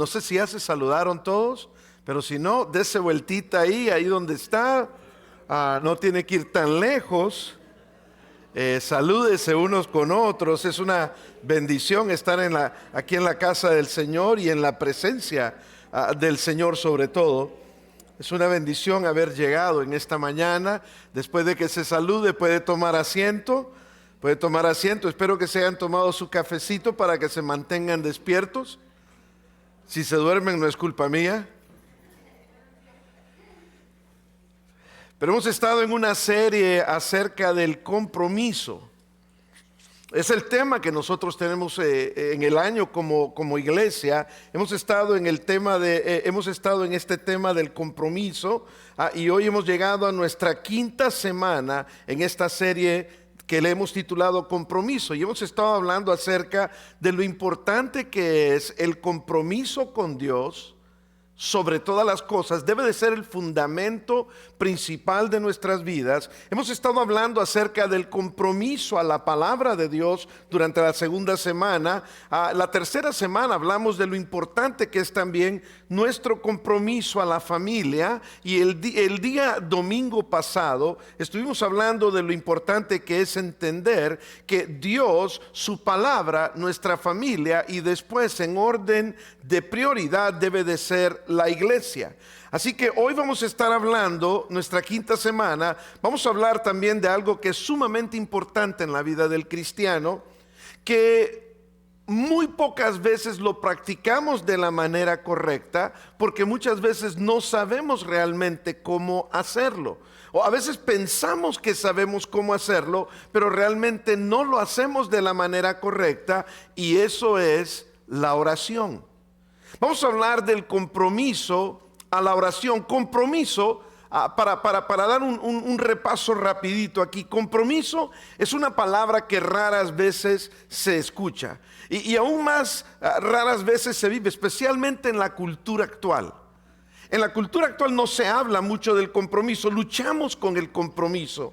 No sé si ya se saludaron todos, pero si no, dése vueltita ahí donde está. No tiene que ir tan lejos. Salúdese unos con otros. Es una bendición estar aquí en la casa del Señor y en la presencia del Señor sobre todo. Es una bendición haber llegado en esta mañana. Después de que se salude, puede tomar asiento. Puede tomar asiento. Espero que se hayan tomado su cafecito para que se mantengan despiertos. Si se duermen no es culpa mía. Pero hemos estado en una serie acerca del compromiso. Es el tema que nosotros tenemos en el año como iglesia. Hemos estado en este tema del compromiso, y hoy hemos llegado a nuestra quinta semana en esta serie que le hemos titulado Compromiso, y hemos estado hablando acerca de lo importante que es el compromiso con Dios. Sobre todas las cosas, debe de ser el fundamento principal de nuestras vidas. Hemos estado hablando acerca del compromiso a la palabra de Dios durante la segunda semana. La tercera semana hablamos de lo importante que es también nuestro compromiso a la familia. Y el día domingo pasado estuvimos hablando de lo importante que es entender que Dios, su palabra, nuestra familia, y después en orden de prioridad debe de ser la iglesia. Así que hoy vamos a estar hablando, nuestra quinta semana, vamos a hablar también de algo que es sumamente importante en la vida del cristiano, que muy pocas veces lo practicamos de la manera correcta, porque muchas veces no sabemos realmente cómo hacerlo. O a veces pensamos que sabemos cómo hacerlo, pero realmente no lo hacemos de la manera correcta, y eso es la oración. Vamos a hablar del compromiso a la oración. Compromiso, para dar un repaso rapidito aquí. Compromiso es una palabra que raras veces se escucha y aún más raras veces se vive, especialmente en la cultura actual. En la cultura actual no se habla mucho del compromiso. Luchamos con el compromiso,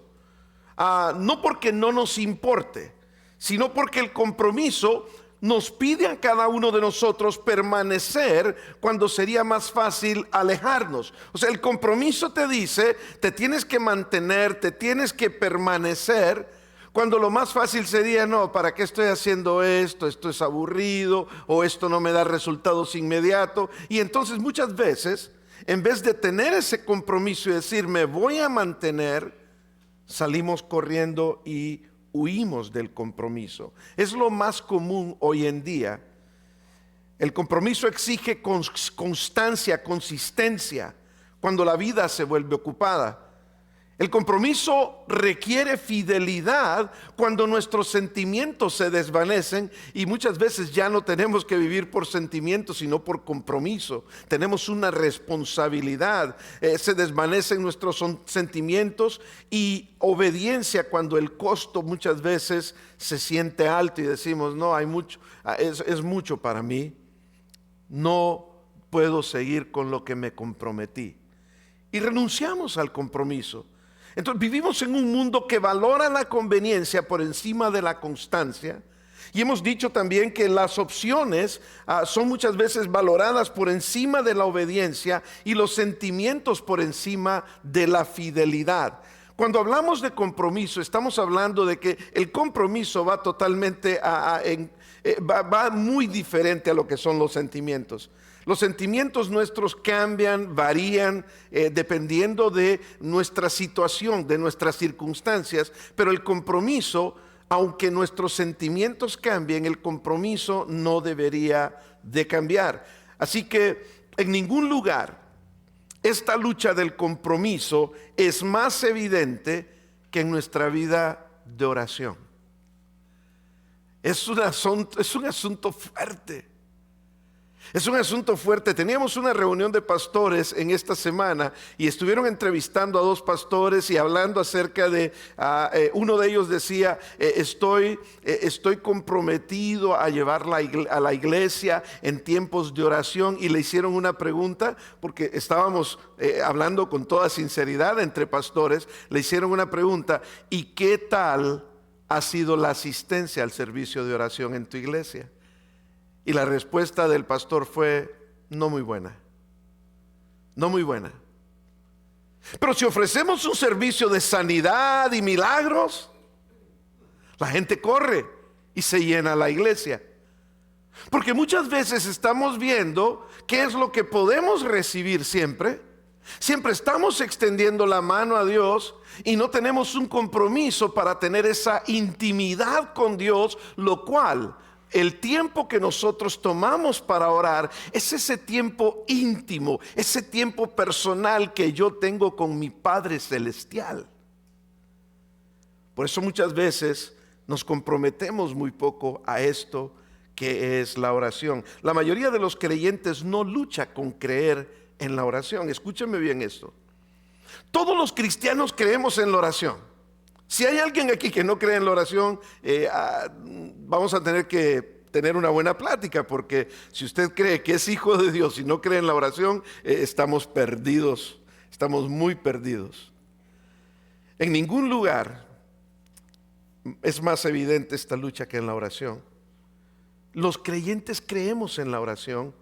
no porque no nos importe, sino porque el compromiso nos pide a cada uno de nosotros permanecer cuando sería más fácil alejarnos. O sea, el compromiso te dice, te tienes que mantener, te tienes que permanecer, cuando lo más fácil sería, no, ¿para qué estoy haciendo esto? Esto es aburrido, o esto no me da resultados inmediatos. Y entonces muchas veces, en vez de tener ese compromiso y decir, me voy a mantener, salimos corriendo y huimos del compromiso. Es lo más común hoy en día. El compromiso exige constancia, consistencia, cuando la vida se vuelve ocupada. El compromiso requiere fidelidad cuando nuestros sentimientos se desvanecen, y muchas veces ya no tenemos que vivir por sentimientos sino por compromiso. Tenemos una responsabilidad. Se desvanecen nuestros sentimientos, y obediencia cuando el costo muchas veces se siente alto y decimos, no, hay mucho, es mucho para mí, no puedo seguir con lo que me comprometí, y renunciamos al compromiso. Entonces vivimos en un mundo que valora la conveniencia por encima de la constancia, y hemos dicho también que las opciones son muchas veces valoradas por encima de la obediencia, y los sentimientos por encima de la fidelidad. Cuando hablamos de compromiso, estamos hablando de que el compromiso va totalmente va muy diferente a lo que son los sentimientos. Los sentimientos nuestros cambian, varían, dependiendo de nuestra situación, de nuestras circunstancias, pero el compromiso, aunque nuestros sentimientos cambien, el compromiso no debería de cambiar. Así que en ningún lugar esta lucha del compromiso es más evidente que en nuestra vida de oración. Es un asunto fuerte. Es un asunto fuerte. Teníamos una reunión de pastores en esta semana y estuvieron entrevistando a dos pastores y hablando acerca de, uno de ellos decía, estoy comprometido a llevarla a la iglesia en tiempos de oración, y le hicieron una pregunta, porque estábamos hablando con toda sinceridad entre pastores. Le hicieron una pregunta: ¿y qué tal ha sido la asistencia al servicio de oración en tu iglesia? Y la respuesta del pastor fue: no muy buena. No muy buena. Pero si ofrecemos un servicio de sanidad y milagros, la gente corre y se llena la iglesia. Porque muchas veces estamos viendo qué es lo que podemos recibir siempre. Siempre estamos extendiendo la mano a Dios y no tenemos un compromiso para tener esa intimidad con Dios, lo cual el tiempo que nosotros tomamos para orar es ese tiempo íntimo, ese tiempo personal que yo tengo con mi Padre Celestial. Por eso muchas veces nos comprometemos muy poco a esto que es la oración. La mayoría de los creyentes no lucha con creer en la oración. Escúcheme bien esto. Todos los cristianos creemos en la oración. Si hay alguien aquí que no cree en la oración, vamos a tener que tener una buena plática, porque si usted cree que es hijo de Dios y no cree en la oración, estamos perdidos, estamos muy perdidos. En ningún lugar es más evidente esta lucha que en la oración. Los creyentes creemos en la oración,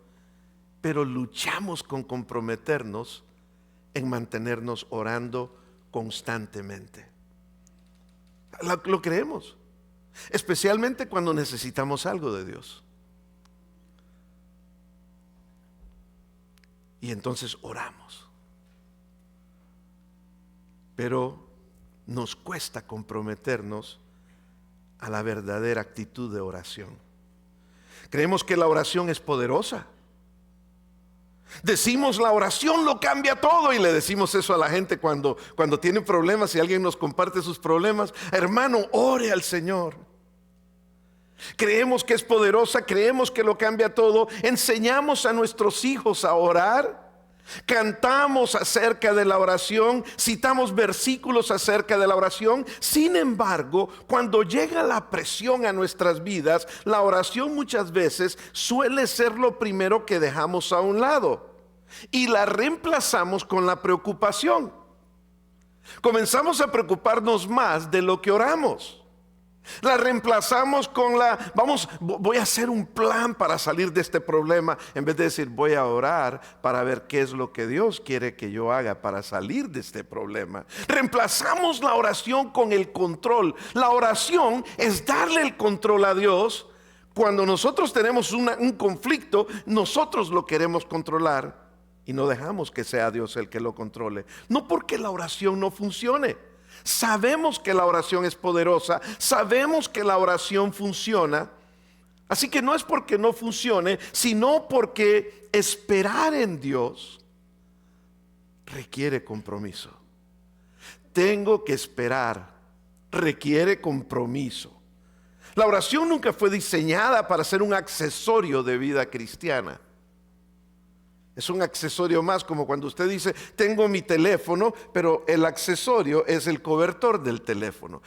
pero luchamos con comprometernos en mantenernos orando constantemente. Lo creemos, especialmente cuando necesitamos algo de Dios. Y entonces oramos. Pero nos cuesta comprometernos a la verdadera actitud de oración. Creemos que la oración es poderosa. Decimos la oración lo cambia todo, y le decimos eso a la gente cuando tiene problemas y alguien nos comparte sus problemas. Hermano, ore al Señor. Creemos que es poderosa, creemos que lo cambia todo. Enseñamos a nuestros hijos a orar. Cantamos acerca de la oración, citamos versículos acerca de la oración. Sin embargo, cuando llega la presión a nuestras vidas, la oración muchas veces suele ser lo primero que dejamos a un lado y la reemplazamos con la preocupación. Comenzamos a preocuparnos más de lo que oramos. La reemplazamos con voy a hacer un plan para salir de este problema, en vez de decir voy a orar para ver qué es lo que Dios quiere que yo haga para salir de este problema. Reemplazamos la oración con el control. La oración es darle el control a Dios. Cuando nosotros tenemos un conflicto, nosotros lo queremos controlar y no dejamos que sea Dios el que lo controle. No porque la oración no funcione. Sabemos que la oración es poderosa, sabemos que la oración funciona, así que no es porque no funcione, sino porque esperar en Dios requiere compromiso. Tengo que esperar, requiere compromiso. La oración nunca fue diseñada para ser un accesorio de vida cristiana. Es un accesorio más, como cuando usted dice tengo mi teléfono, pero el accesorio es el cobertor del teléfono.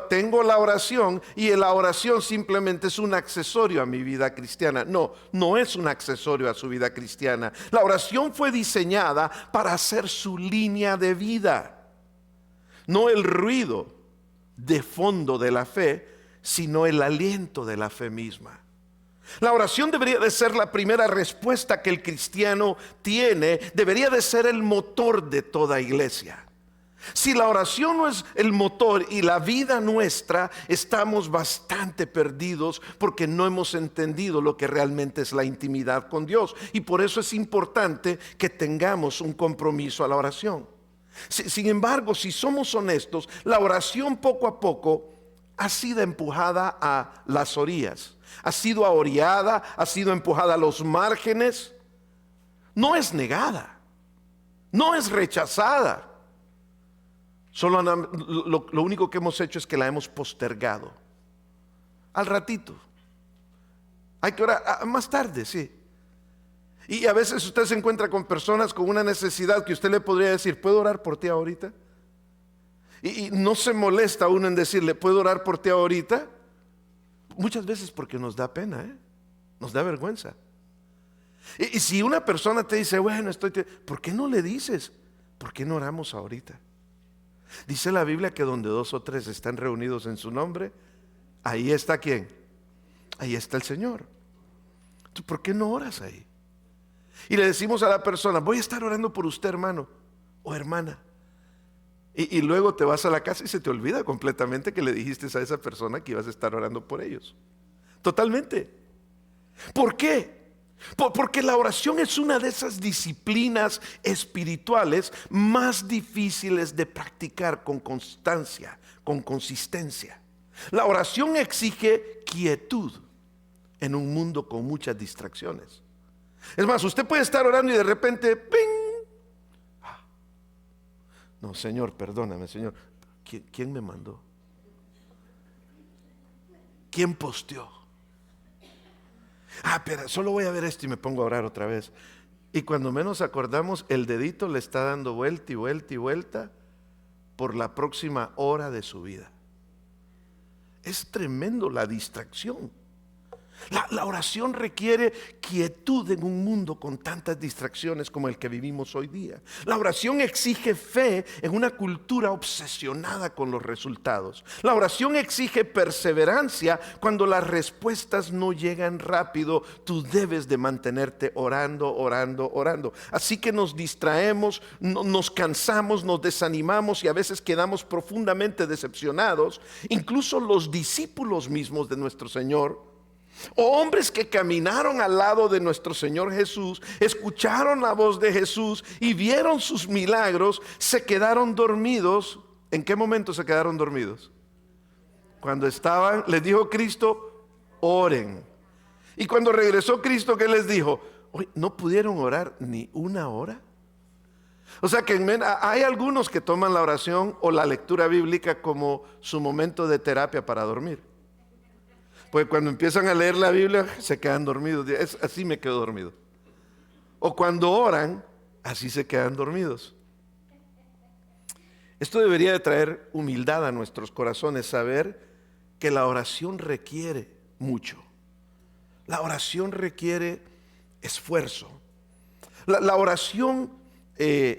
Tengo la oración y la oración simplemente es un accesorio a mi vida cristiana. No es un accesorio a su vida cristiana. La oración fue diseñada para ser su línea de vida. No el ruido de fondo de la fe, sino el aliento de la fe misma. La oración debería de ser la primera respuesta que el cristiano tiene, debería de ser el motor de toda iglesia. Si la oración no es el motor y la vida nuestra, estamos bastante perdidos porque no hemos entendido lo que realmente es la intimidad con Dios. Y por eso es importante que tengamos un compromiso a la oración. Sin embargo, si somos honestos, la oración poco a poco ha sido empujada a las orillas. Ha sido oreada, ha sido empujada a los márgenes. No es negada, no es rechazada. Solo lo único que hemos hecho es que la hemos postergado. Al ratito. Hay que orar más tarde, sí. Y a veces usted se encuentra con personas con una necesidad que usted le podría decir, ¿puedo orar por ti ahorita? Y no se molesta uno en decirle, ¿puedo orar por ti ahorita? Muchas veces porque nos da pena, nos da vergüenza. Y si una persona te dice, bueno, ¿por qué no le dices? ¿Por qué no oramos ahorita? Dice la Biblia que donde 2 o 3 están reunidos en su nombre, ahí está ¿quién? Ahí está el Señor. ¿Tú por qué no oras ahí? Y le decimos a la persona, voy a estar orando por usted, hermano o hermana. Y luego te vas a la casa y se te olvida completamente que le dijiste a esa persona que ibas a estar orando por ellos. Totalmente. ¿Por qué? Porque la oración es una de esas disciplinas espirituales más difíciles de practicar con constancia, con consistencia. La oración exige quietud en un mundo con muchas distracciones. Es más, usted puede estar orando y de repente, ¡ping! No, Señor, perdóname, Señor. ¿Quién me mandó? ¿Quién posteó? Pero solo voy a ver esto y me pongo a orar otra vez. Y cuando menos acordamos, el dedito le está dando vuelta y vuelta y vuelta por la próxima hora de su vida. Es tremendo la distracción. La oración requiere quietud en un mundo con tantas distracciones como el que vivimos hoy día. La oración exige fe en una cultura obsesionada con los resultados. La oración exige perseverancia cuando las respuestas no llegan rápido. Tú debes de mantenerte orando, orando, orando. Así que nos distraemos, nos cansamos, nos desanimamos y a veces quedamos profundamente decepcionados. Incluso los discípulos mismos de nuestro Señor, o hombres que caminaron al lado de nuestro Señor Jesús, escucharon la voz de Jesús y vieron sus milagros, se quedaron dormidos. ¿En qué momento se quedaron dormidos? Cuando estaban, les dijo Cristo, oren. Y cuando regresó Cristo, ¿qué les dijo? ¿No pudieron orar ni una hora? O sea que hay algunos que toman la oración o la lectura bíblica como su momento de terapia para dormir. Pues cuando empiezan a leer la Biblia se quedan dormidos. Así me quedo dormido. O cuando oran, así se quedan dormidos. Esto debería de traer humildad a nuestros corazones, saber que la oración requiere mucho. La oración requiere esfuerzo. La oración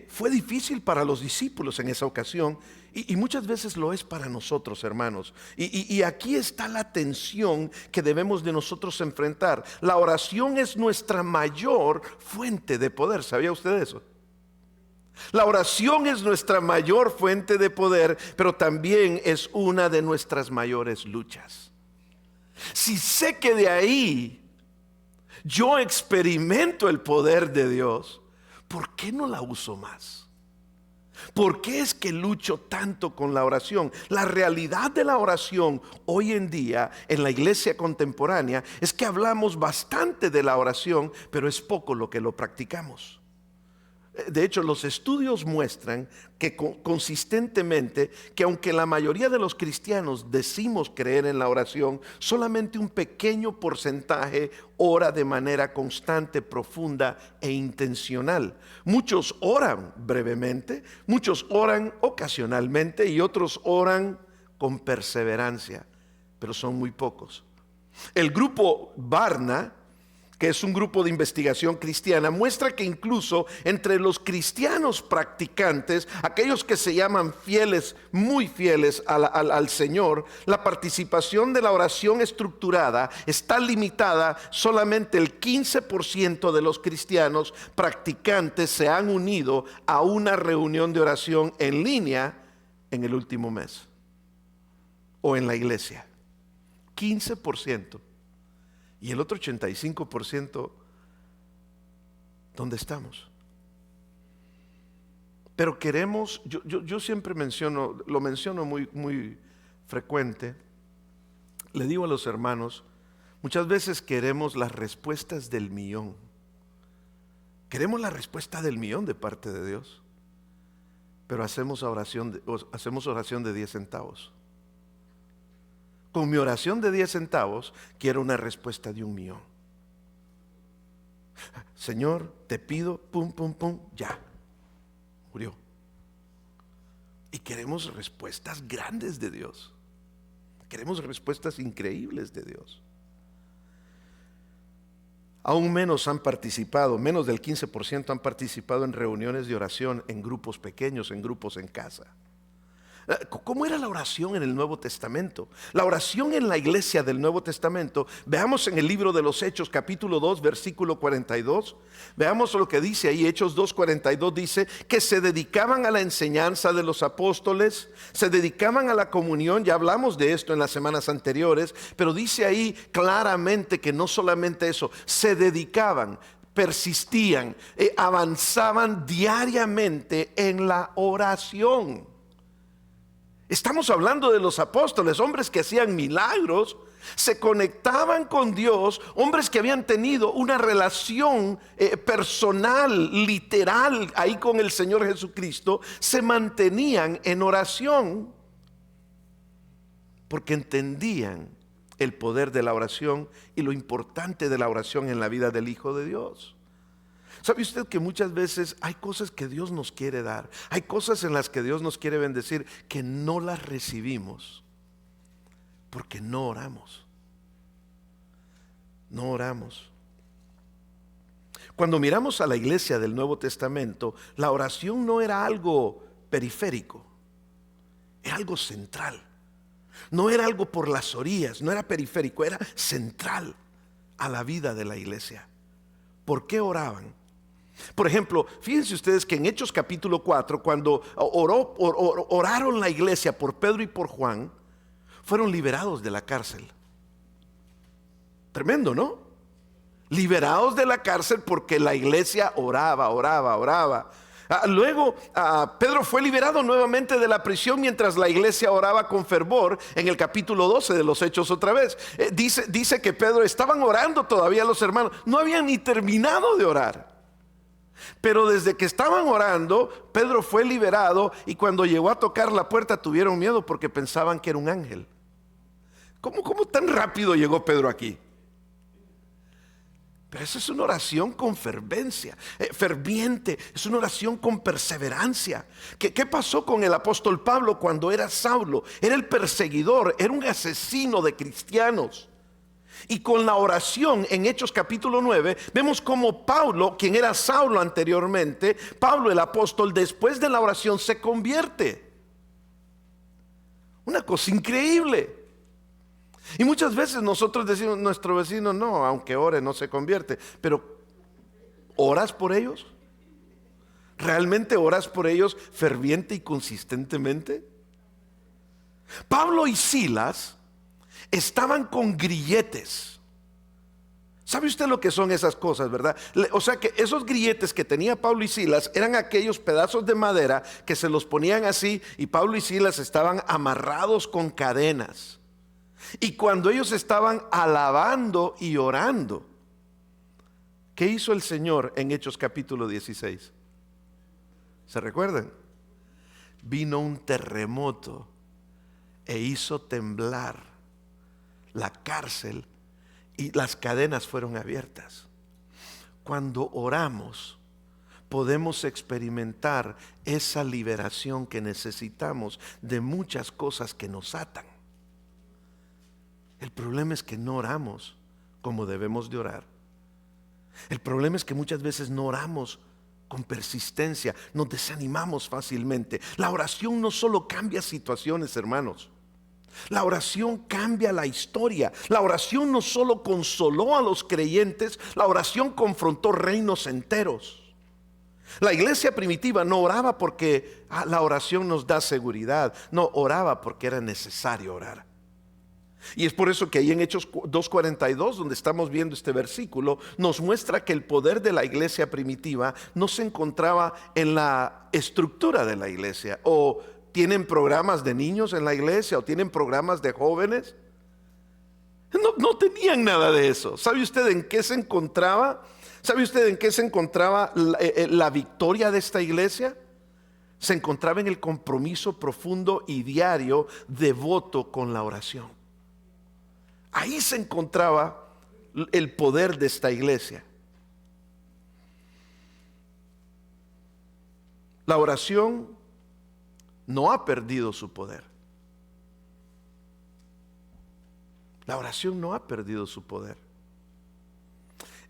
fue difícil para los discípulos en esa ocasión y muchas veces lo es para nosotros, hermanos. Y aquí está la tensión que debemos de nosotros enfrentar. La oración es nuestra mayor fuente de poder. ¿Sabía usted eso? La oración es nuestra mayor fuente de poder, pero también es una de nuestras mayores luchas. Si sé que de ahí yo experimento el poder de Dios, ¿por qué no la uso más? ¿Por qué es que lucho tanto con la oración? La realidad de la oración hoy en día en la iglesia contemporánea es que hablamos bastante de la oración, pero es poco lo que lo practicamos. De hecho, los estudios muestran que consistentemente, que aunque la mayoría de los cristianos decimos creer en la oración, solamente un pequeño porcentaje ora de manera constante, profunda e intencional. Muchos oran brevemente, muchos oran ocasionalmente y otros oran con perseverancia, pero son muy pocos. El grupo Barna, que es un grupo de investigación cristiana, muestra que incluso entre los cristianos practicantes, aquellos que se llaman fieles, muy fieles al Señor, la participación de la oración estructurada está limitada. Solamente el 15% de los cristianos practicantes se han unido a una reunión de oración en línea en el último mes o en la iglesia. 15%. Y el otro 85%, ¿dónde estamos? Pero queremos, yo siempre lo menciono muy frecuente, le digo a los hermanos, muchas veces queremos las respuestas del millón. Queremos la respuesta del millón de parte de Dios, pero hacemos oración de 10 centavos. Con mi oración de 10 centavos quiero una respuesta de 1 millón. Señor, te pido, pum, pum, pum, ya. Murió. Y queremos respuestas grandes de Dios. Queremos respuestas increíbles de Dios. Aún menos han participado, menos del 15% han participado en reuniones de oración en grupos pequeños, en grupos en casa. ¿Cómo era la oración en el Nuevo Testamento? La oración en la iglesia del Nuevo Testamento, veamos en el libro de los Hechos, capítulo 2, versículo 42. Veamos lo que dice ahí. Hechos 2, 42 dice que se dedicaban a la enseñanza de los apóstoles, se dedicaban a la comunión. Ya hablamos de esto en las semanas anteriores, pero dice ahí claramente que no solamente eso, se dedicaban, persistían, avanzaban diariamente en la oración. Estamos hablando de los apóstoles, hombres que hacían milagros, se conectaban con Dios, hombres que habían tenido una relación personal, literal, ahí con el Señor Jesucristo, se mantenían en oración porque entendían el poder de la oración y lo importante de la oración en la vida del Hijo de Dios. ¿Sabe usted que muchas veces hay cosas que Dios nos quiere dar? Hay cosas en las que Dios nos quiere bendecir que no las recibimos porque no oramos. No oramos. Cuando miramos a la iglesia del Nuevo Testamento, la oración no era algo periférico, era algo central. No era algo por las orillas, no era periférico, era central a la vida de la iglesia. ¿Por qué oraban? Por ejemplo, fíjense ustedes que en Hechos capítulo 4, cuando oraron la iglesia por Pedro y por Juan, fueron liberados de la cárcel. Tremendo, ¿no? Liberados de la cárcel porque la iglesia oraba. Luego Pedro fue liberado nuevamente de la prisión mientras la iglesia oraba con fervor. En el capítulo 12 de los Hechos otra vez dice que Pedro estaban orando todavía los hermanos, no habían ni terminado de orar. Pero desde que estaban orando, Pedro fue liberado y cuando llegó a tocar la puerta tuvieron miedo porque pensaban que era un ángel. ¿Cómo tan rápido llegó Pedro aquí? Pero esa es una oración con fervencia, ferviente, es una oración con perseverancia. ¿Qué pasó con el apóstol Pablo cuando era Saulo? Era el perseguidor, era un asesino de cristianos. Y con la oración en Hechos capítulo 9 vemos como Pablo, quien era Saulo anteriormente, Pablo el apóstol, después de la oración se convierte. Una cosa increíble. Y muchas veces nosotros decimos, nuestro vecino no, aunque ore no se convierte. Pero ¿oras por ellos? ¿Realmente oras por ellos ferviente y consistentemente? Pablo y Silas estaban con grilletes. ¿Sabe usted lo que son esas cosas, verdad? O sea que esos grilletes que tenía Pablo y Silas eran aquellos pedazos de madera que se los ponían así y Pablo y Silas estaban amarrados con cadenas. Y cuando ellos estaban alabando y orando, ¿qué hizo el Señor en Hechos capítulo 16? ¿Se recuerdan? Vino un terremoto e hizo temblar la cárcel y las cadenas fueron abiertas. Cuando oramos, podemos experimentar esa liberación que necesitamos de muchas cosas que nos atan. El problema es que no oramos como debemos de orar. El problema es que muchas veces no oramos con persistencia, nos desanimamos fácilmente. La oración no solo cambia situaciones, hermanos. La oración cambia la historia. La oración no solo consoló a los creyentes, la oración confrontó reinos enteros. La iglesia primitiva no oraba porque la oración nos da seguridad. No, oraba porque era necesario orar. Y es por eso que ahí en Hechos 2:42, donde estamos viendo este versículo, nos muestra que el poder de la iglesia primitiva no se encontraba en la estructura de la iglesia. O tienen programas de niños en la iglesia, o tienen programas de jóvenes. No tenían nada de eso. ¿Sabe usted en qué se encontraba? ¿Sabe usted en qué se encontraba la victoria de esta iglesia? Se encontraba en el compromiso profundo y diario, devoto con la oración. Ahí se encontraba el poder de esta iglesia. La oración no ha perdido su poder. La oración no ha perdido su poder.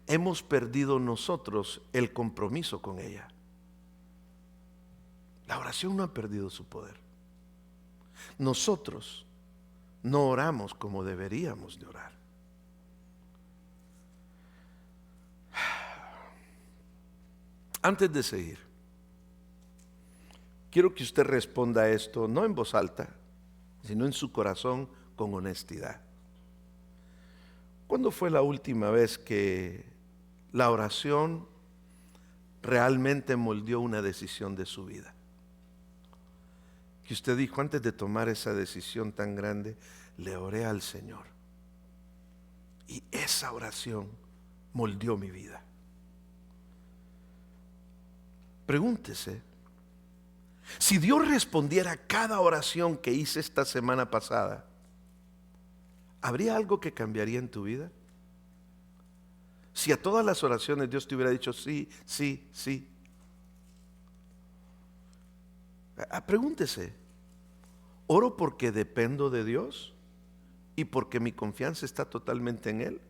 Hemos perdido nosotros el compromiso con ella. La oración no ha perdido su poder. nosotros no oramos como deberíamos de orar. Antes de seguir, quiero que usted responda a esto, no en voz alta, sino en su corazón con honestidad. ¿Cuándo fue la última vez que la oración realmente moldeó una decisión de su vida? Que usted dijo, antes de tomar esa decisión tan grande, le oré al Señor. Y esa oración moldeó mi vida. Pregúntese, si Dios respondiera a cada oración que hice esta semana pasada, ¿habría algo que cambiaría en tu vida? Si a todas las oraciones Dios te hubiera dicho sí, sí, sí. Pregúntese, ¿oro porque dependo de Dios y porque mi confianza está totalmente en Él?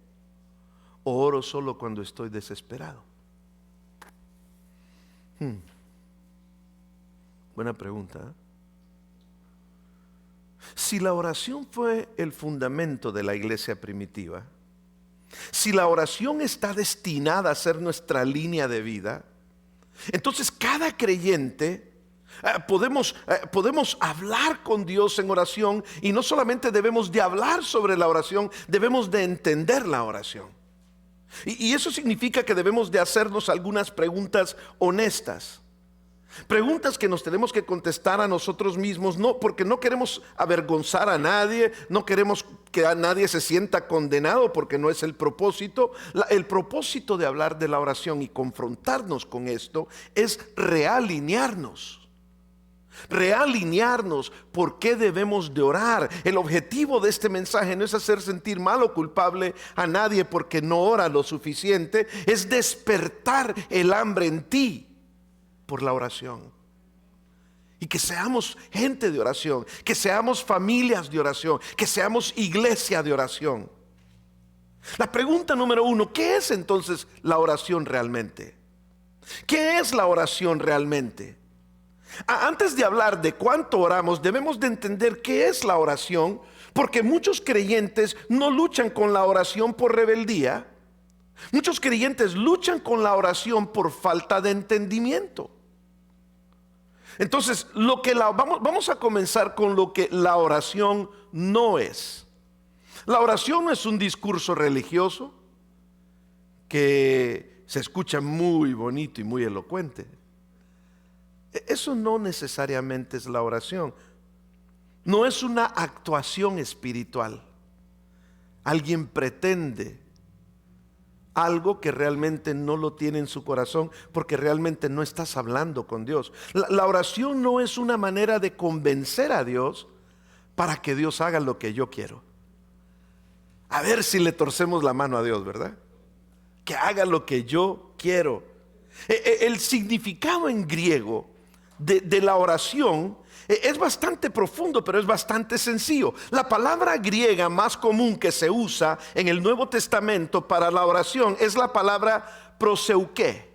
¿O oro solo cuando estoy desesperado? Buena pregunta, ¿eh? Si la oración fue el fundamento de la iglesia primitiva, si la oración está destinada a ser nuestra línea de vida, entonces cada creyente podemos hablar con Dios en oración, y no solamente debemos de hablar sobre la oración, debemos de entender la oración. Y eso significa que debemos de hacernos algunas preguntas honestas. Preguntas que nos tenemos que contestar a nosotros mismos, no, porque no queremos avergonzar a nadie, no queremos que a nadie se sienta condenado, porque no es el propósito. El propósito de hablar de la oración y confrontarnos con esto es realinearnos. Realinearnos por qué debemos de orar. El objetivo de este mensaje no es hacer sentir mal o culpable a nadie porque no ora lo suficiente, es despertar el hambre en ti por la oración. Y que seamos gente de oración, que seamos familias de oración, que seamos iglesia de oración. La pregunta número 1, ¿qué es entonces la oración realmente? ¿Qué es la oración realmente? Antes de hablar de cuánto oramos, debemos de entender qué es la oración, porque muchos creyentes no luchan con la oración por rebeldía. Muchos creyentes luchan con la oración por falta de entendimiento. Entonces, vamos a comenzar con lo que la oración no es. La oración no es un discurso religioso que se escucha muy bonito y muy elocuente. Eso no necesariamente es la oración. No es una actuación espiritual. Alguien pretende algo que realmente no lo tiene en su corazón, porque realmente no estás hablando con Dios. La oración no es una manera de convencer a Dios para que Dios haga lo que yo quiero. A ver si le torcemos la mano a Dios, ¿verdad? Que haga lo que yo quiero. El significado en griego de la oración es bastante profundo, pero es bastante sencillo. La palabra griega más común que se usa en el Nuevo Testamento para la oración es la palabra proseuché.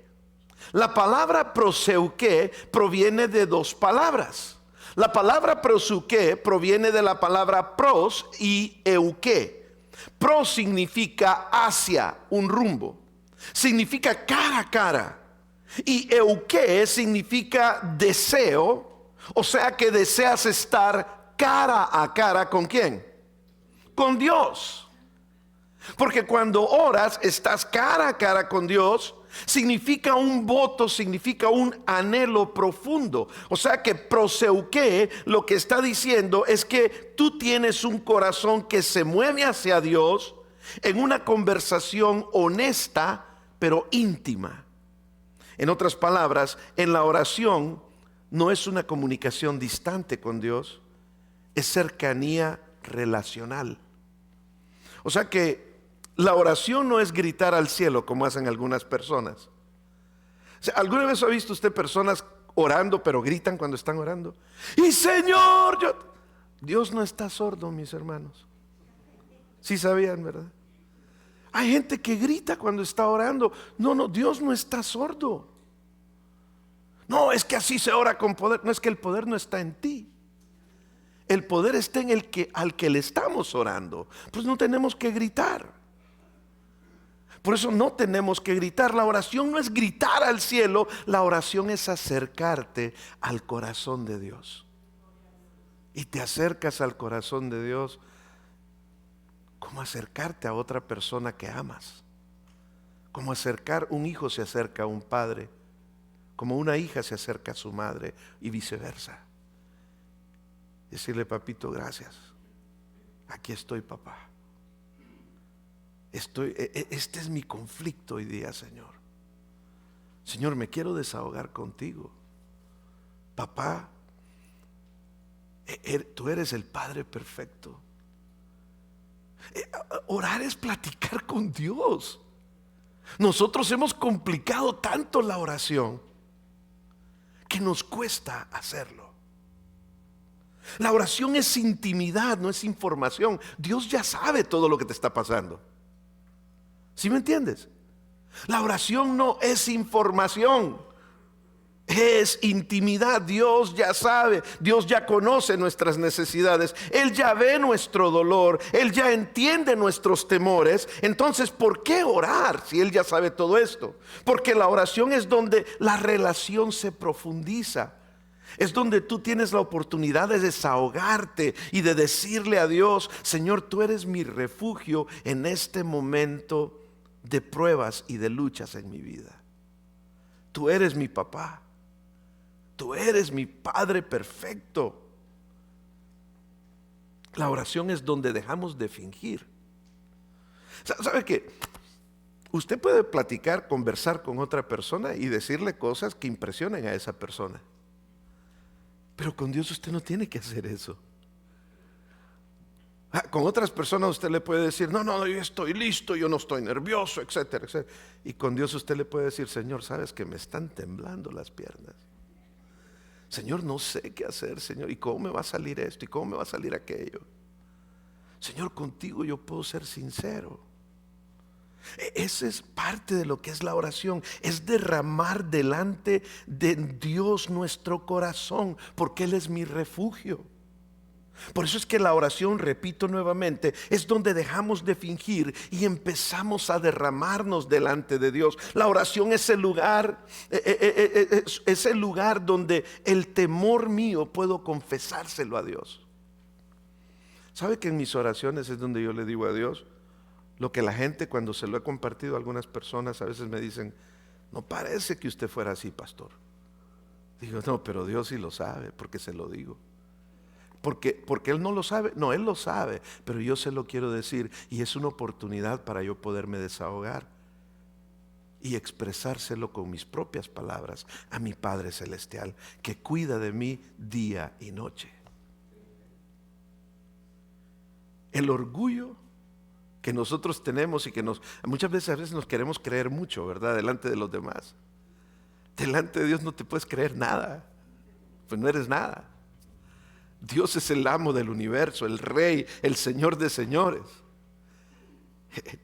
La palabra proseuché proviene de dos palabras. La palabra proseuché proviene de la palabra pros y euché. Pros significa hacia, un rumbo. Significa cara a cara. Y euché significa deseo. O sea que deseas estar cara a cara ¿con quién? Con Dios. Porque cuando oras, estás cara a cara con Dios. Significa un voto, significa un anhelo profundo. O sea que proseuché lo que está diciendo es que tú tienes un corazón que se mueve hacia Dios en una conversación honesta pero íntima. En otras palabras, en la oración no es una comunicación distante con Dios, es cercanía relacional. O sea que la oración no es gritar al cielo como hacen algunas personas. O sea, ¿alguna vez ha visto usted personas orando pero gritan cuando están orando? Y Señor, Dios no está sordo, mis hermanos. Sí sabían, ¿verdad? Hay gente que grita cuando está orando. No, Dios no está sordo. No, es que así se ora con poder. No, es que el poder no está en ti. el poder está en el que al que le estamos orando. Pues no tenemos que gritar. Por eso no tenemos que gritar. La oración no es gritar al cielo, la oración es acercarte al corazón de Dios. Y te acercas al corazón de Dios como acercarte a otra persona que amas. Como un hijo se acerca a un padre, como una hija se acerca a su madre y viceversa. Decirle: papito, gracias. Aquí estoy, papá. Este es mi conflicto hoy día, Señor. Señor, me quiero desahogar contigo. Papá, tú eres el Padre perfecto. Orar es platicar con Dios. Nosotros hemos complicado tanto la oración que nos cuesta hacerlo. La oración es intimidad, no es información. Dios ya sabe todo lo que te está pasando. ¿Sí me entiendes? La oración no es información, es intimidad. Dios ya sabe, Dios ya conoce nuestras necesidades, Él ya ve nuestro dolor, Él ya entiende nuestros temores. Entonces, ¿por qué orar si Él ya sabe todo esto? Porque la oración es donde la relación se profundiza. Es donde tú tienes la oportunidad de desahogarte y de decirle a Dios: Señor, tú eres mi refugio en este momento de pruebas y de luchas en mi vida. Tú eres mi papá. Tú eres mi Padre perfecto. La oración es donde dejamos de fingir. ¿Sabe qué? Usted puede platicar, conversar con otra persona y decirle cosas que impresionen a esa persona. Pero con Dios usted no tiene que hacer eso. Con otras personas usted le puede decir: no, yo estoy listo, yo no estoy nervioso, etcétera, etcétera. Y con Dios usted le puede decir: Señor, sabes que me están temblando las piernas. Señor, no sé qué hacer, Señor. ¿Y cómo me va a salir esto? ¿Y cómo me va a salir aquello? Señor, contigo yo puedo ser sincero. Esa es parte de lo que es la oración. Es derramar delante de Dios nuestro corazón, porque Él es mi refugio. Por eso es que la oración, repito nuevamente, es donde dejamos de fingir y empezamos a derramarnos delante de Dios. La oración es el lugar, es el lugar donde el temor mío puedo confesárselo a Dios. ¿Sabe que en mis oraciones es donde yo le digo a Dios lo que la gente, cuando se lo he compartido a algunas personas, a veces me dicen: no parece que usted fuera así, pastor? Digo: no, pero Dios sí lo sabe, porque se lo digo. Porque Él no lo sabe. No, Él lo sabe, pero yo se lo quiero decir. Y es una oportunidad para yo poderme desahogar y expresárselo con mis propias palabras a mi Padre Celestial, que cuida de mí día y noche. El orgullo que nosotros tenemos y que muchas veces nos queremos creer mucho, ¿verdad? Delante de los demás. Delante de Dios no te puedes creer nada, pues no eres nada. Dios es el amo del universo, el rey, el señor de señores.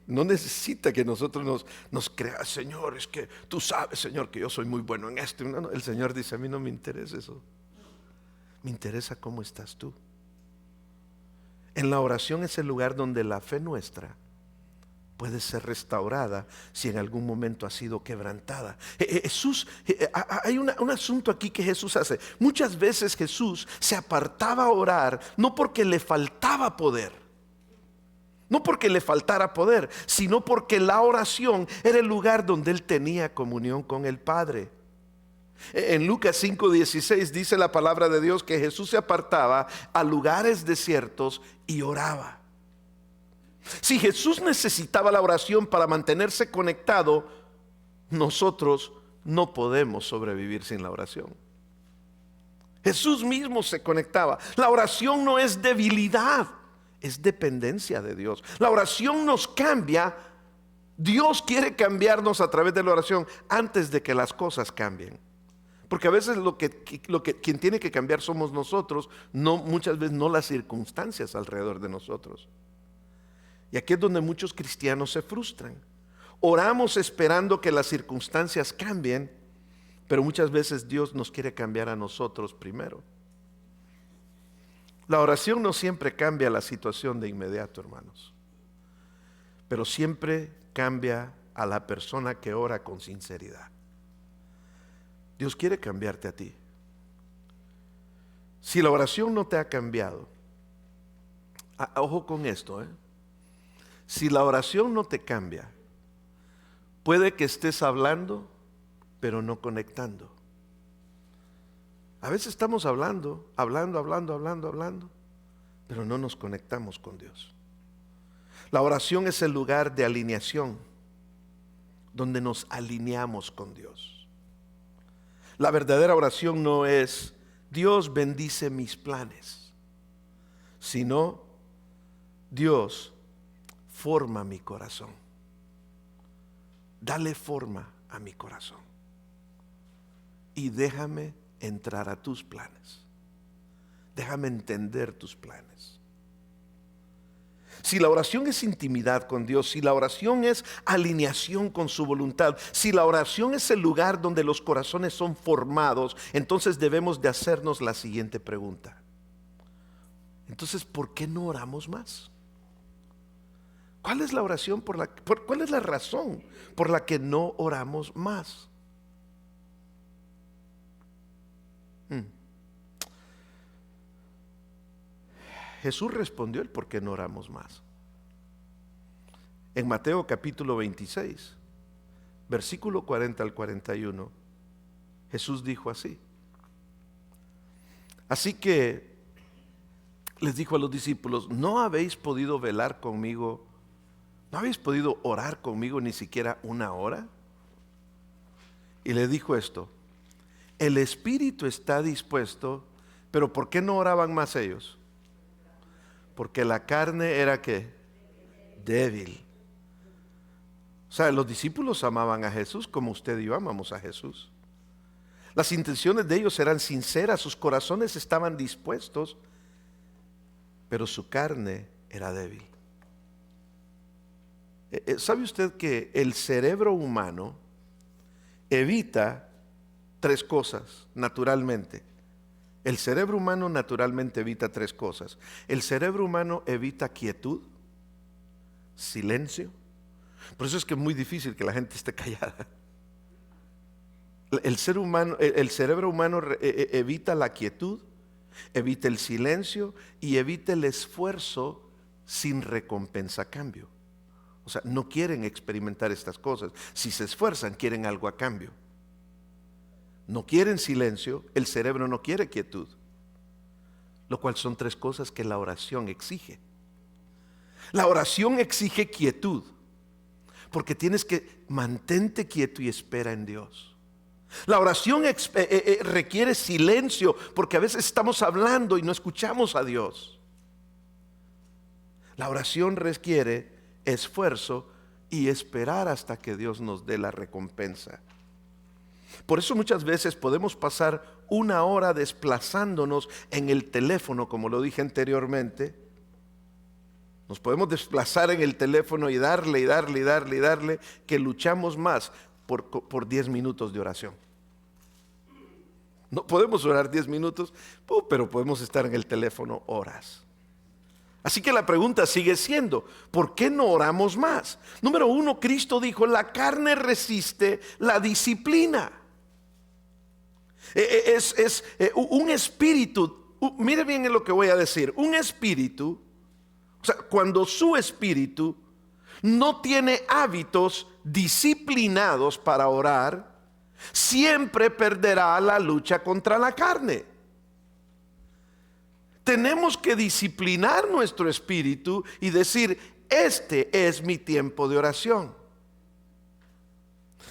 No necesita que nosotros nos crea: Señor, es que tú sabes, Señor, que yo soy muy bueno en esto. No, el Señor dice: a mí no me interesa eso. Me interesa cómo estás tú. En la oración es el lugar donde la fe nuestra puede ser restaurada si en algún momento ha sido quebrantada. Jesús, hay un asunto aquí que Jesús hace. Muchas veces Jesús se apartaba a orar no porque le faltaba poder, no porque le faltara poder, sino porque la oración era el lugar donde él tenía comunión con el Padre. En Lucas 5:16 dice la palabra de Dios que Jesús se apartaba a lugares desiertos y oraba. Si Jesús necesitaba la oración para mantenerse conectado, nosotros no podemos sobrevivir sin la oración. Jesús mismo se conectaba. La oración no es debilidad, es dependencia de Dios. La oración nos cambia. Dios quiere cambiarnos a través de la oración antes de que las cosas cambien. Porque a veces quien tiene que cambiar somos nosotros, muchas veces no las circunstancias alrededor de nosotros. Y aquí es donde muchos cristianos se frustran. Oramos esperando que las circunstancias cambien, pero muchas veces Dios nos quiere cambiar a nosotros primero. La oración no siempre cambia la situación de inmediato, hermanos, pero siempre cambia a la persona que ora con sinceridad. Dios quiere cambiarte a ti. Si la oración no te ha cambiado, ojo con esto, si la oración no te cambia, puede que estés hablando, pero no conectando. A veces estamos hablando, pero no nos conectamos con Dios. La oración es el lugar de alineación, donde nos alineamos con Dios. La verdadera oración no es Dios bendice mis planes, sino Dios forma mi corazón. Dale forma a mi corazón y déjame entrar a tus planes. Déjame entender tus planes. Si la oración es intimidad con Dios, si la oración es alineación con su voluntad, si la oración es el lugar donde los corazones son formados, entonces debemos de hacernos la siguiente pregunta. Entonces, ¿por qué no oramos más? ¿Cuál es la oración cuál es la razón por la que no oramos más? Jesús respondió el por qué no oramos más. En Mateo capítulo 26, versículo 40 al 41, Jesús dijo así. Así que les dijo a los discípulos, ¿no habéis podido velar conmigo? ¿No habéis podido orar conmigo ni siquiera una hora? Y le dijo esto, el espíritu está dispuesto, pero ¿por qué no oraban más ellos? Porque la carne era ¿qué? Débil. O sea, los discípulos amaban a Jesús como usted y yo amamos a Jesús. Las intenciones de ellos eran sinceras, sus corazones estaban dispuestos, pero su carne era débil. ¿Sabe usted que el cerebro humano evita tres cosas naturalmente? El cerebro humano naturalmente evita tres cosas. El cerebro humano evita quietud, silencio. Por eso es que es muy difícil que la gente esté callada. El cerebro humano evita la quietud, evita el silencio y evita el esfuerzo sin recompensa a cambio. O sea, no quieren experimentar estas cosas. Si se esfuerzan, quieren algo a cambio. No quieren silencio, el cerebro no quiere quietud, lo cual son tres cosas que la oración exige. La oración exige quietud, porque tienes que mantente quieto y espera en Dios. La oración requiere silencio, porque a veces estamos hablando y no escuchamos a Dios. La oración requiere esfuerzo y esperar hasta que Dios nos dé la recompensa. Por eso muchas veces podemos pasar una hora desplazándonos en el teléfono, como lo dije anteriormente. Nos podemos desplazar en el teléfono y darle, que luchamos más por 10 minutos de oración. No podemos orar 10 minutos, pero podemos estar en el teléfono horas. Así que la pregunta sigue siendo, ¿por qué no oramos más? Número uno, Cristo dijo, la carne resiste la disciplina. Un espíritu, mire bien en lo que voy a decir, un espíritu, o sea, cuando su espíritu no tiene hábitos disciplinados para orar, siempre perderá la lucha contra la carne. Tenemos que disciplinar nuestro espíritu y decir, este es mi tiempo de oración.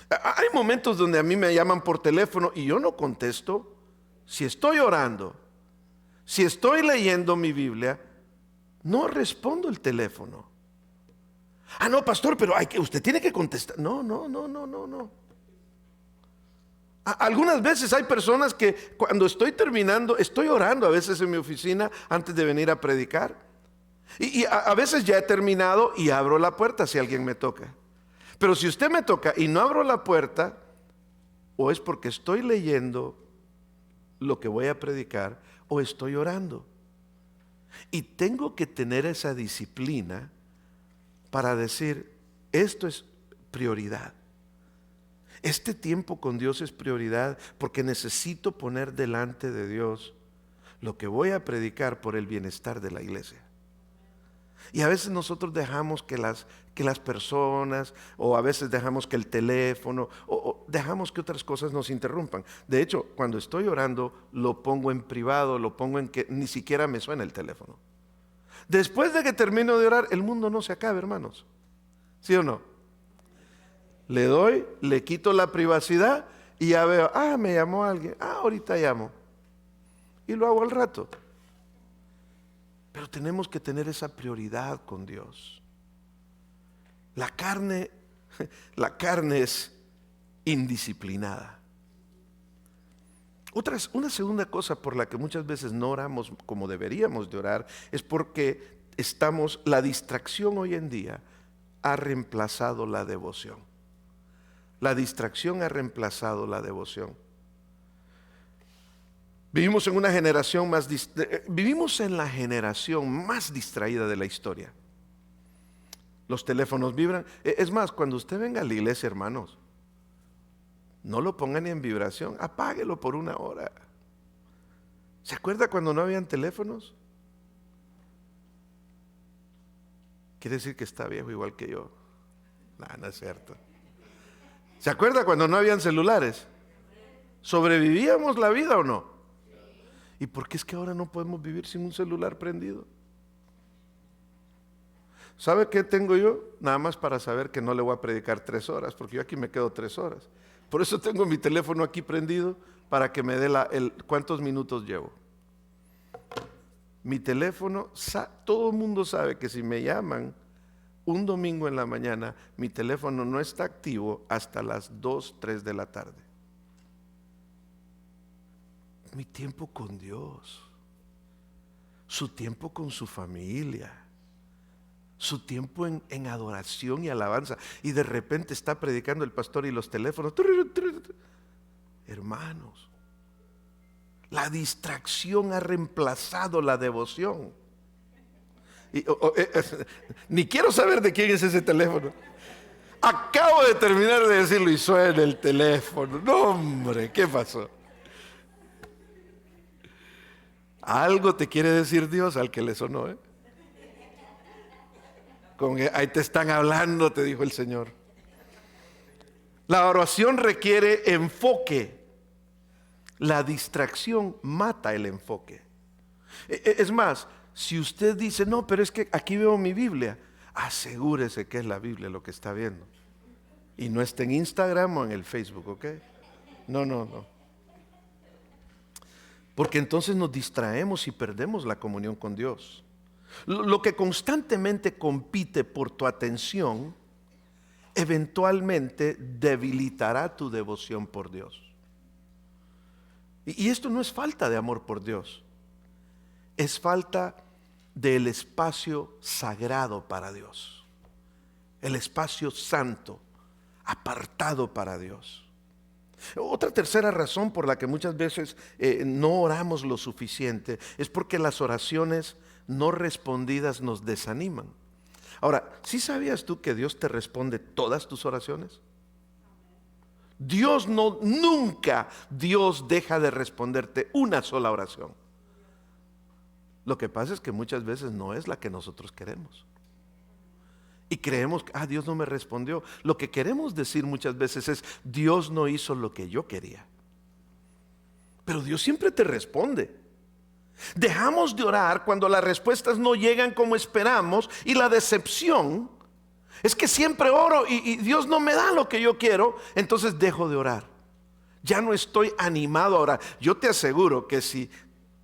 Hay momentos donde a mí me llaman por teléfono y yo no contesto. Si estoy orando, si estoy leyendo mi Biblia, no respondo el teléfono. No, pastor, pero usted tiene que contestar. No. Algunas veces hay personas que cuando estoy terminando, estoy orando a veces en mi oficina antes de venir a predicar. Y a veces ya he terminado y abro la puerta si alguien me toca. Pero si usted me toca y no abro la puerta, o es porque estoy leyendo lo que voy a predicar, o estoy orando. Y tengo que tener esa disciplina para decir, esto es prioridad. Este tiempo con Dios es prioridad porque necesito poner delante de Dios lo que voy a predicar por el bienestar de la iglesia. Y a veces nosotros dejamos que las personas, o a veces dejamos que el teléfono, o dejamos que otras cosas nos interrumpan. De hecho, cuando estoy orando, lo pongo en privado, lo pongo en que ni siquiera me suena el teléfono. Después de que termino de orar, el mundo no se acaba, hermanos. ¿Sí o no? Le doy, le quito la privacidad y ya veo, me llamó alguien, ahorita llamo. Y lo hago al rato. Pero tenemos que tener esa prioridad con Dios. La carne es indisciplinada. Una segunda cosa por la que muchas veces no oramos como deberíamos de orar es porque la distracción hoy en día ha reemplazado la devoción. La distracción ha reemplazado la devoción. Vivimos en la generación más distraída de la historia. Los teléfonos vibran. Es más, cuando usted venga a la iglesia, hermanos, no lo ponga ni en vibración, apáguelo por 1 hora. ¿Se acuerda cuando no habían teléfonos? Quiere decir que está viejo igual que yo. No es cierto. ¿Se acuerda cuando no habían celulares? ¿Sobrevivíamos la vida o no? ¿Y por qué es que ahora no podemos vivir sin un celular prendido? ¿Sabe qué tengo yo? Nada más para saber que no le voy a predicar 3 horas, porque yo aquí me quedo 3 horas. Por eso tengo mi teléfono aquí prendido, para que me dé cuántos minutos llevo. Mi teléfono, todo el mundo sabe que si me llaman un domingo en la mañana, mi teléfono no está activo hasta las 2, 3 de la tarde. Mi tiempo con Dios, su tiempo con su familia, su tiempo en adoración y alabanza. Y de repente está predicando el pastor y los teléfonos. Hermanos, la distracción ha reemplazado la devoción. Ni quiero saber de quién es ese teléfono. Acabo de terminar de decirlo y suena el teléfono. No, hombre, ¿qué pasó? Algo te quiere decir Dios al que le sonó, ¿eh? Ahí te están hablando, te dijo el Señor. La oración requiere enfoque. La distracción mata el enfoque. Es más, si usted dice, no, pero es que aquí veo mi Biblia, asegúrese que es la Biblia lo que está viendo. Y no está en Instagram o en el Facebook, ¿ok? No. Porque entonces nos distraemos y perdemos la comunión con Dios. Lo que constantemente compite por tu atención, eventualmente debilitará tu devoción por Dios. Y esto no es falta de amor por Dios, es falta del espacio sagrado para Dios, el espacio santo, apartado para Dios. Otra tercera razón por la que muchas veces no oramos lo suficiente es porque las oraciones no respondidas nos desaniman. Ahora, ¿sí sabías tú que Dios te responde todas tus oraciones? Nunca Dios deja de responderte una sola oración. Lo que pasa es que muchas veces no es la que nosotros queremos. Y creemos que Dios no me respondió. Lo que queremos decir muchas veces es, Dios no hizo lo que yo quería. Pero Dios siempre te responde. Dejamos de orar cuando las respuestas no llegan como esperamos, y la decepción es que siempre oro y Dios no me da lo que yo quiero, entonces dejo de orar. Ya no estoy animado a orar. Yo te aseguro que si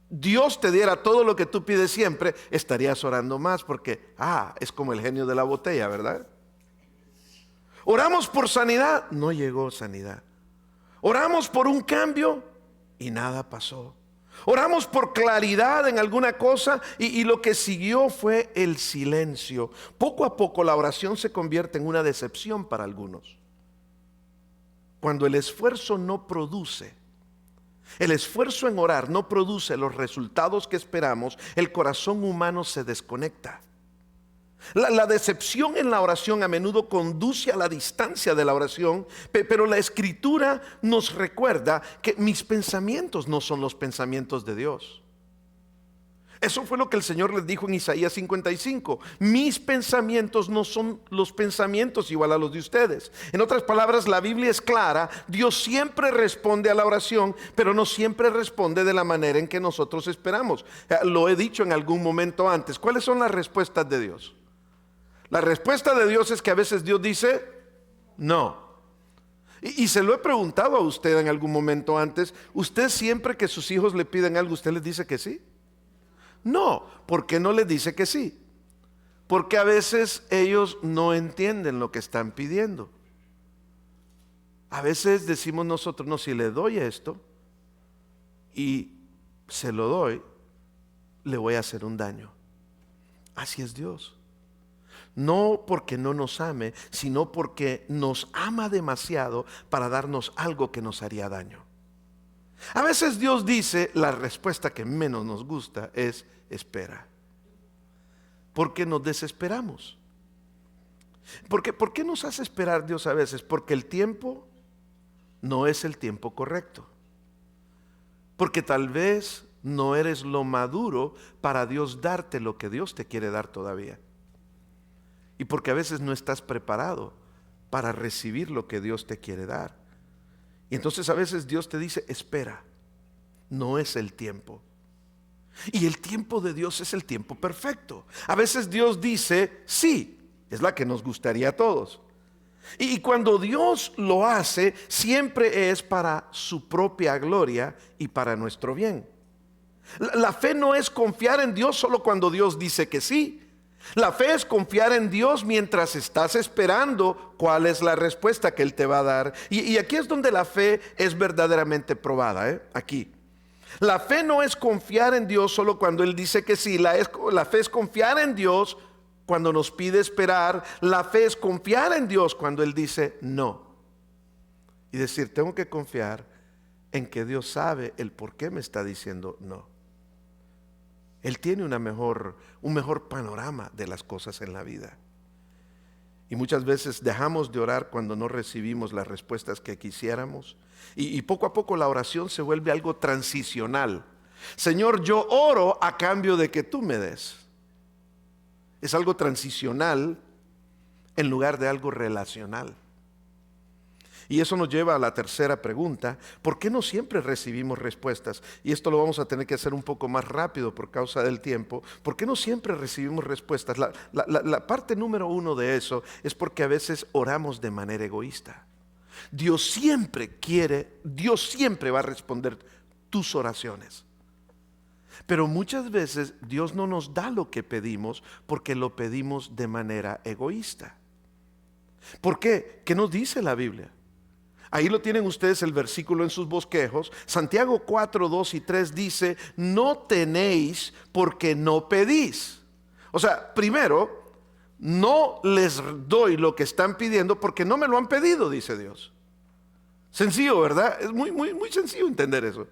Dios te diera todo lo que tú pides siempre, estarías orando más, porque es como el genio de la botella, ¿verdad? Oramos por sanidad, no llegó sanidad. Oramos por un cambio y nada pasó. Oramos por claridad en alguna cosa y lo que siguió fue el silencio. Poco a poco la oración se convierte en una decepción para algunos. Cuando el esfuerzo no produce, el esfuerzo en orar no produce los resultados que esperamos, el corazón humano se desconecta. La decepción en la oración a menudo conduce a la distancia de la oración, pero la Escritura nos recuerda que mis pensamientos no son los pensamientos de Dios. Eso fue lo que el Señor les dijo en Isaías 55. Mis pensamientos no son los pensamientos igual a los de ustedes. En otras palabras, la Biblia es clara. Dios siempre responde a la oración, pero no siempre responde de la manera en que nosotros esperamos. Lo he dicho en algún momento antes. ¿Cuáles son las respuestas de Dios? La respuesta de Dios es que a veces Dios dice no. Y se lo he preguntado a usted en algún momento antes. ¿Usted siempre que sus hijos le piden algo, usted les dice que sí? No. ¿Por qué no les dice que sí? Porque a veces ellos no entienden lo que están pidiendo. A veces decimos nosotros, no, si le doy esto y se lo doy, le voy a hacer un daño. Así es Dios. No porque no nos ame, sino porque nos ama demasiado para darnos algo que nos haría daño. A veces Dios dice, la respuesta que menos nos gusta es espera. Porque nos desesperamos. ¿Por qué nos hace esperar Dios a veces? Porque el tiempo no es el tiempo correcto. Porque tal vez no eres lo maduro para Dios darte lo que Dios te quiere dar todavía. Y porque a veces no estás preparado para recibir lo que Dios te quiere dar. Y entonces a veces Dios te dice, espera, no es el tiempo. Y el tiempo de Dios es el tiempo perfecto. A veces Dios dice, sí, es la que nos gustaría a todos. Y cuando Dios lo hace, siempre es para su propia gloria y para nuestro bien. La fe no es confiar en Dios solo cuando Dios dice que sí. La fe es confiar en Dios mientras estás esperando cuál es la respuesta que Él te va a dar. Y aquí es donde la fe es verdaderamente probada, aquí. La fe no es confiar en Dios solo cuando Él dice que sí. La fe es confiar en Dios cuando nos pide esperar. La fe es confiar en Dios cuando Él dice no. Y decir, tengo que confiar en que Dios sabe el por qué me está diciendo no. Él tiene un mejor panorama de las cosas en la vida. Y muchas veces dejamos de orar cuando no recibimos las respuestas que quisiéramos. Y poco a poco la oración se vuelve algo transicional. Señor, yo oro a cambio de que tú me des. Es algo transicional en lugar de algo relacional. Y eso nos lleva a la tercera pregunta: ¿por qué no siempre recibimos respuestas? Y esto lo vamos a tener que hacer un poco más rápido por causa del tiempo. ¿Por qué no siempre recibimos respuestas? La parte número uno de eso es porque a veces oramos de manera egoísta. Dios siempre va a responder tus oraciones. Pero muchas veces Dios no nos da lo que pedimos porque lo pedimos de manera egoísta. ¿Por qué? ¿Qué nos dice la Biblia? Ahí lo tienen ustedes el versículo en sus bosquejos. Santiago 4, 2 y 3 dice, no tenéis porque no pedís. O sea, primero, no les doy lo que están pidiendo porque no me lo han pedido, dice Dios. Sencillo, ¿verdad? Es muy sencillo entender eso.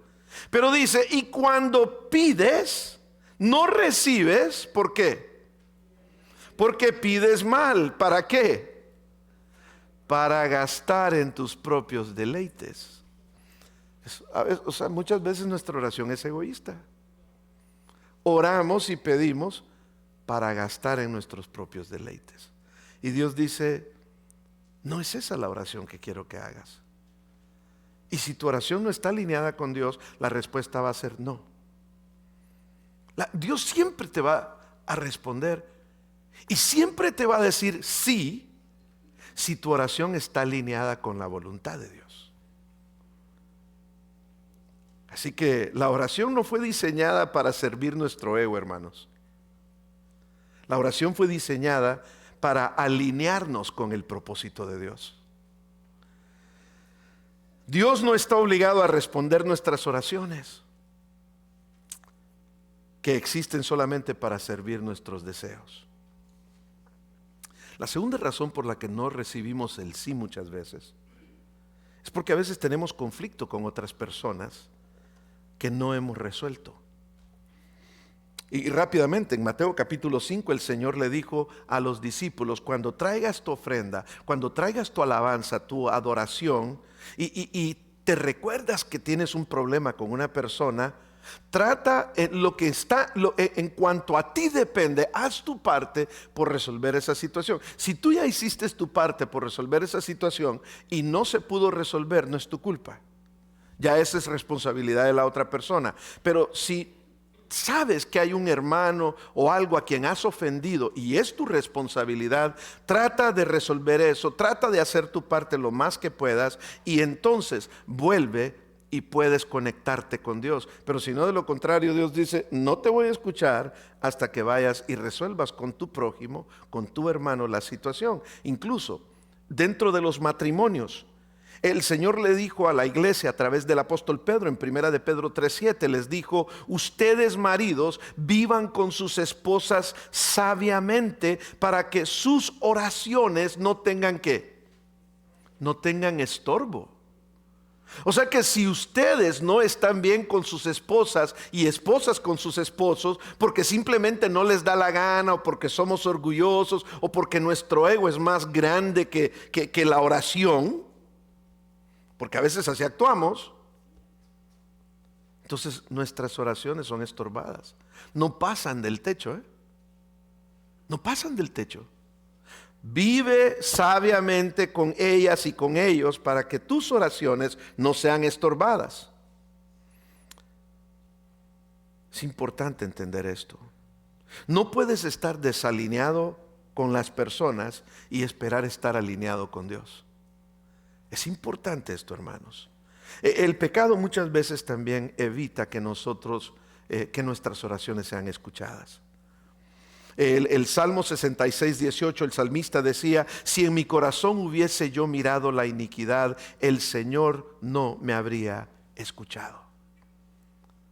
Pero dice, y cuando pides, no recibes, ¿por qué? Porque pides mal. ¿Para qué? Para gastar en tus propios deleites. Muchas veces nuestra oración es egoísta. Oramos y pedimos para gastar en nuestros propios deleites. Y Dios dice, no es esa la oración que quiero que hagas. Y si tu oración no está alineada con Dios, la respuesta va a ser no. Dios siempre te va a responder y siempre te va a decir sí, si tu oración está alineada con la voluntad de Dios. Así que la oración no fue diseñada para servir nuestro ego, hermanos. La oración fue diseñada para alinearnos con el propósito de Dios. Dios no está obligado a responder nuestras oraciones, que existen solamente para servir nuestros deseos. La segunda razón por la que no recibimos el sí muchas veces es porque a veces tenemos conflicto con otras personas que no hemos resuelto. Y rápidamente, en Mateo capítulo 5, el Señor le dijo a los discípulos: cuando traigas tu ofrenda, cuando traigas tu alabanza, tu adoración, y te recuerdas que tienes un problema con una persona, trata en cuanto a ti depende, haz tu parte por resolver esa situación. Si tú ya hiciste tu parte por resolver esa situación y no se pudo resolver, no es tu culpa. Ya esa es responsabilidad de la otra persona. Pero si sabes que hay un hermano o algo a quien has ofendido y es tu responsabilidad, trata de resolver eso, trata de hacer tu parte lo más que puedas, y entonces vuelve y puedes conectarte con Dios. Pero si no, de lo contrario, Dios dice: no te voy a escuchar hasta que vayas y resuelvas con tu prójimo, con tu hermano, la situación. Incluso dentro de los matrimonios, el Señor le dijo a la iglesia a través del apóstol Pedro, en 1 de Pedro 3:7, les dijo: ustedes maridos vivan con sus esposas sabiamente, para que sus oraciones no tengan ¿qué? No tengan estorbo. O sea que si ustedes no están bien con sus esposas y esposas con sus esposos, porque simplemente no les da la gana, o porque somos orgullosos, o porque nuestro ego es más grande que la oración, porque a veces así actuamos, entonces nuestras oraciones son estorbadas. No pasan del techo, no pasan del techo. Vive sabiamente con ellas y con ellos, para que tus oraciones no sean estorbadas. Es importante entender esto. No puedes estar desalineado con las personas y esperar estar alineado con Dios. Es importante esto, hermanos. El pecado muchas veces también evita que nuestras oraciones sean escuchadas. El Salmo 66:18, el salmista decía: si en mi corazón hubiese yo mirado la iniquidad, el Señor no me habría escuchado.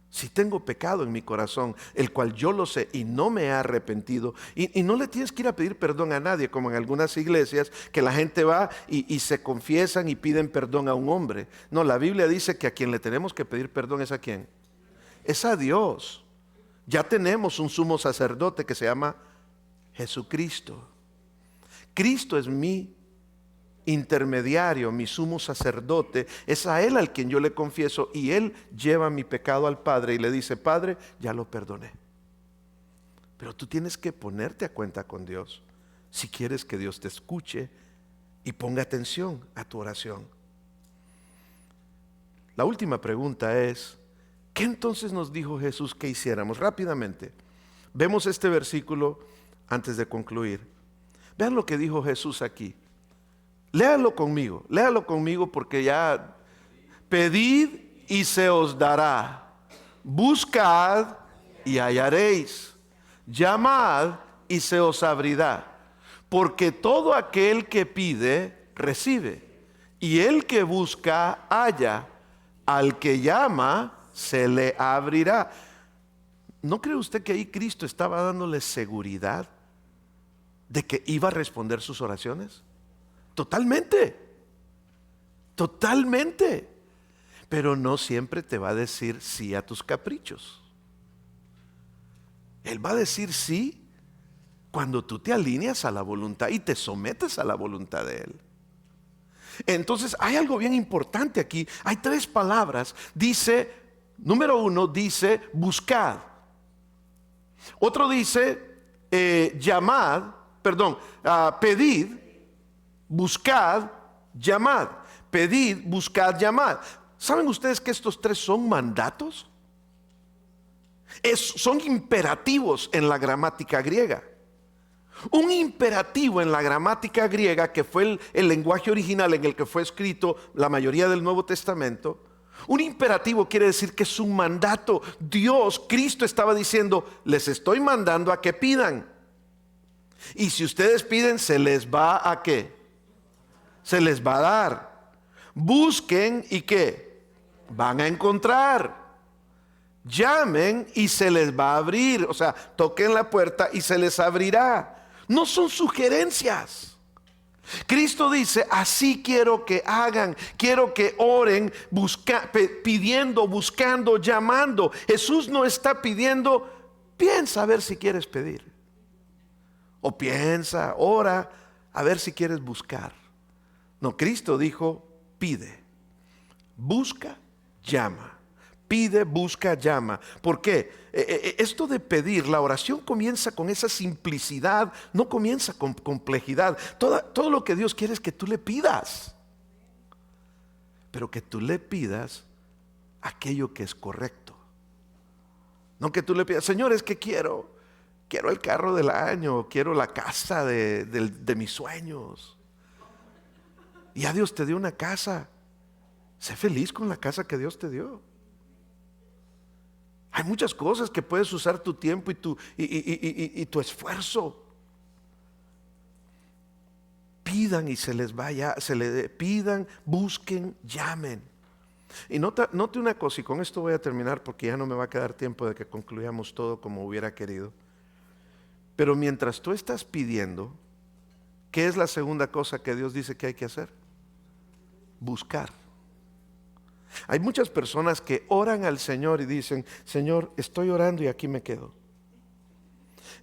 Si tengo pecado en mi corazón, el cual yo lo sé y no me he arrepentido, y no le tienes que ir a pedir perdón a nadie, como en algunas iglesias, que la gente va y se confiesan y piden perdón a un hombre. No, la Biblia dice que a quien le tenemos que pedir perdón es ¿a quién? Es a Dios. Ya tenemos un sumo sacerdote que se llama Jesucristo. Cristo es mi intermediario, mi sumo sacerdote. Es a Él al quien yo le confieso, y Él lleva mi pecado al Padre y le dice: Padre, ya lo perdoné. Pero tú tienes que ponerte a cuenta con Dios si quieres que Dios te escuche y ponga atención a tu oración. La última pregunta es: ¿qué entonces nos dijo Jesús que hiciéramos? Rápidamente, vemos este versículo antes de concluir. Vean lo que dijo Jesús aquí. Léalo conmigo porque ya: pedid y se os dará, buscad y hallaréis, llamad y se os abrirá, porque todo aquel que pide, recibe, y el que busca, halla, al que llama, se le abrirá. ¿No cree usted que ahí Cristo estaba dándole seguridad de que iba a responder sus oraciones? Totalmente. Pero no siempre te va a decir sí a tus caprichos. Él va a decir sí cuando tú te alineas a la voluntad y te sometes a la voluntad de Él. Entonces hay algo bien importante aquí. Hay 3 palabras. Dice, número 1, dice buscad. Otro dice pedid, buscad, llamad. Pedid, buscad, llamad. ¿Saben ustedes que estos 3 son mandatos? Son imperativos en la gramática griega. Un imperativo en la gramática griega, que fue el lenguaje original en el que fue escrito la mayoría del Nuevo Testamento. Un imperativo quiere decir que es un mandato. Cristo estaba diciendo: les estoy mandando a que pidan. Y si ustedes piden, se les va a ¿qué? Se les va a dar. Busquen y ¿qué? Van a encontrar. Llamen y se les va a abrir. O sea, toquen la puerta y se les abrirá. No son sugerencias. Cristo dice, así quiero que hagan, quiero que oren, pidiendo, buscando, llamando. Jesús no está pidiendo, piensa a ver si quieres pedir. O piensa, ora, a ver si quieres buscar. No, Cristo dijo, pide, busca, llama. Pide, busca, llama. ¿Por qué? Esto de pedir, la oración comienza con esa simplicidad, no comienza con complejidad. Todo lo que Dios quiere es que tú le pidas, pero que tú le pidas aquello que es correcto. No que tú le pidas, Señor, es que quiero el carro del año, quiero la casa de mis sueños. Y ya Dios te dio una casa. Sé feliz con la casa que Dios te dio. Hay muchas cosas que puedes usar tu tiempo y tu esfuerzo. Pidan y se les vaya, pidan, busquen, llamen. Y note una cosa, y con esto voy a terminar porque ya no me va a quedar tiempo de que concluyamos todo como hubiera querido. Pero mientras tú estás pidiendo, ¿qué es la segunda cosa que Dios dice que hay que hacer? Buscar. Hay muchas personas que oran al Señor y dicen, Señor, estoy orando y aquí me quedo.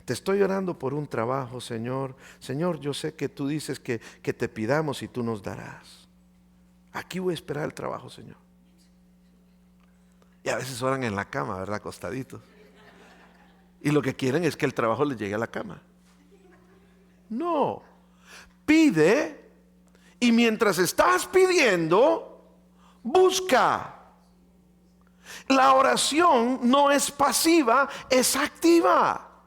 Te estoy orando por un trabajo, Señor. Señor, yo sé que tú dices que te pidamos y tú nos darás. Aquí voy a esperar el trabajo, Señor. Y a veces oran en la cama, ¿verdad? Acostaditos. Y lo que quieren es que el trabajo les llegue a la cama. No. Pide y mientras estás pidiendo, busca. La oración no es pasiva, es activa.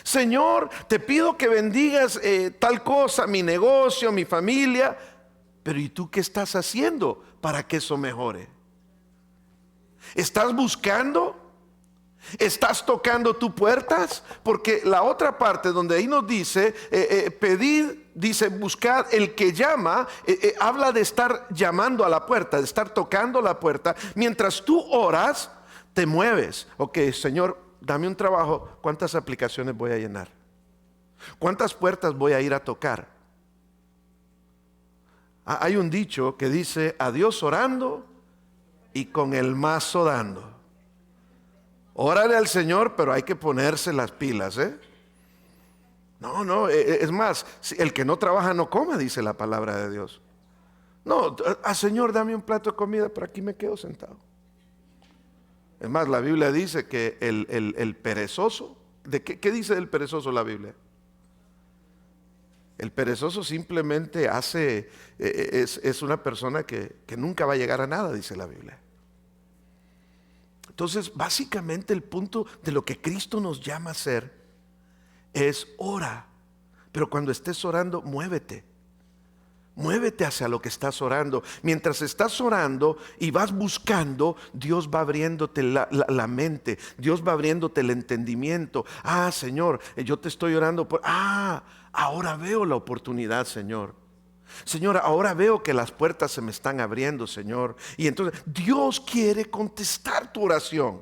Señor, te pido que bendigas tal cosa, mi negocio, mi familia. Pero ¿y tú qué estás haciendo para que eso mejore? ¿Estás buscando? ¿Estás tocando tus puertas? Porque la otra parte donde ahí nos dice pedid, dice buscad, el que llama, habla de estar llamando a la puerta, de estar tocando la puerta. Mientras tú oras, te mueves. Ok, Señor, dame un trabajo. ¿Cuántas aplicaciones voy a llenar? ¿Cuántas puertas voy a ir a tocar? Hay un dicho que dice, a Dios orando y con el mazo dando. Órale al Señor, pero hay que ponerse las pilas, No, es más, el que no trabaja no coma, dice la palabra de Dios. No, Señor, dame un plato de comida, pero aquí me quedo sentado. Es más, la Biblia dice que el perezoso, ¿qué dice del perezoso la Biblia? El perezoso simplemente es una persona que nunca va a llegar a nada, dice la Biblia. Entonces, básicamente el punto de lo que Cristo nos llama a hacer es ora. Pero cuando estés orando, muévete. Muévete hacia lo que estás orando. Mientras estás orando y vas buscando, Dios va abriéndote la mente. Dios va abriéndote el entendimiento. Señor, yo te estoy orando por... ahora veo la oportunidad, Señor. Señor, ahora veo que las puertas se me están abriendo, Señor. Y entonces Dios quiere contestar tu oración.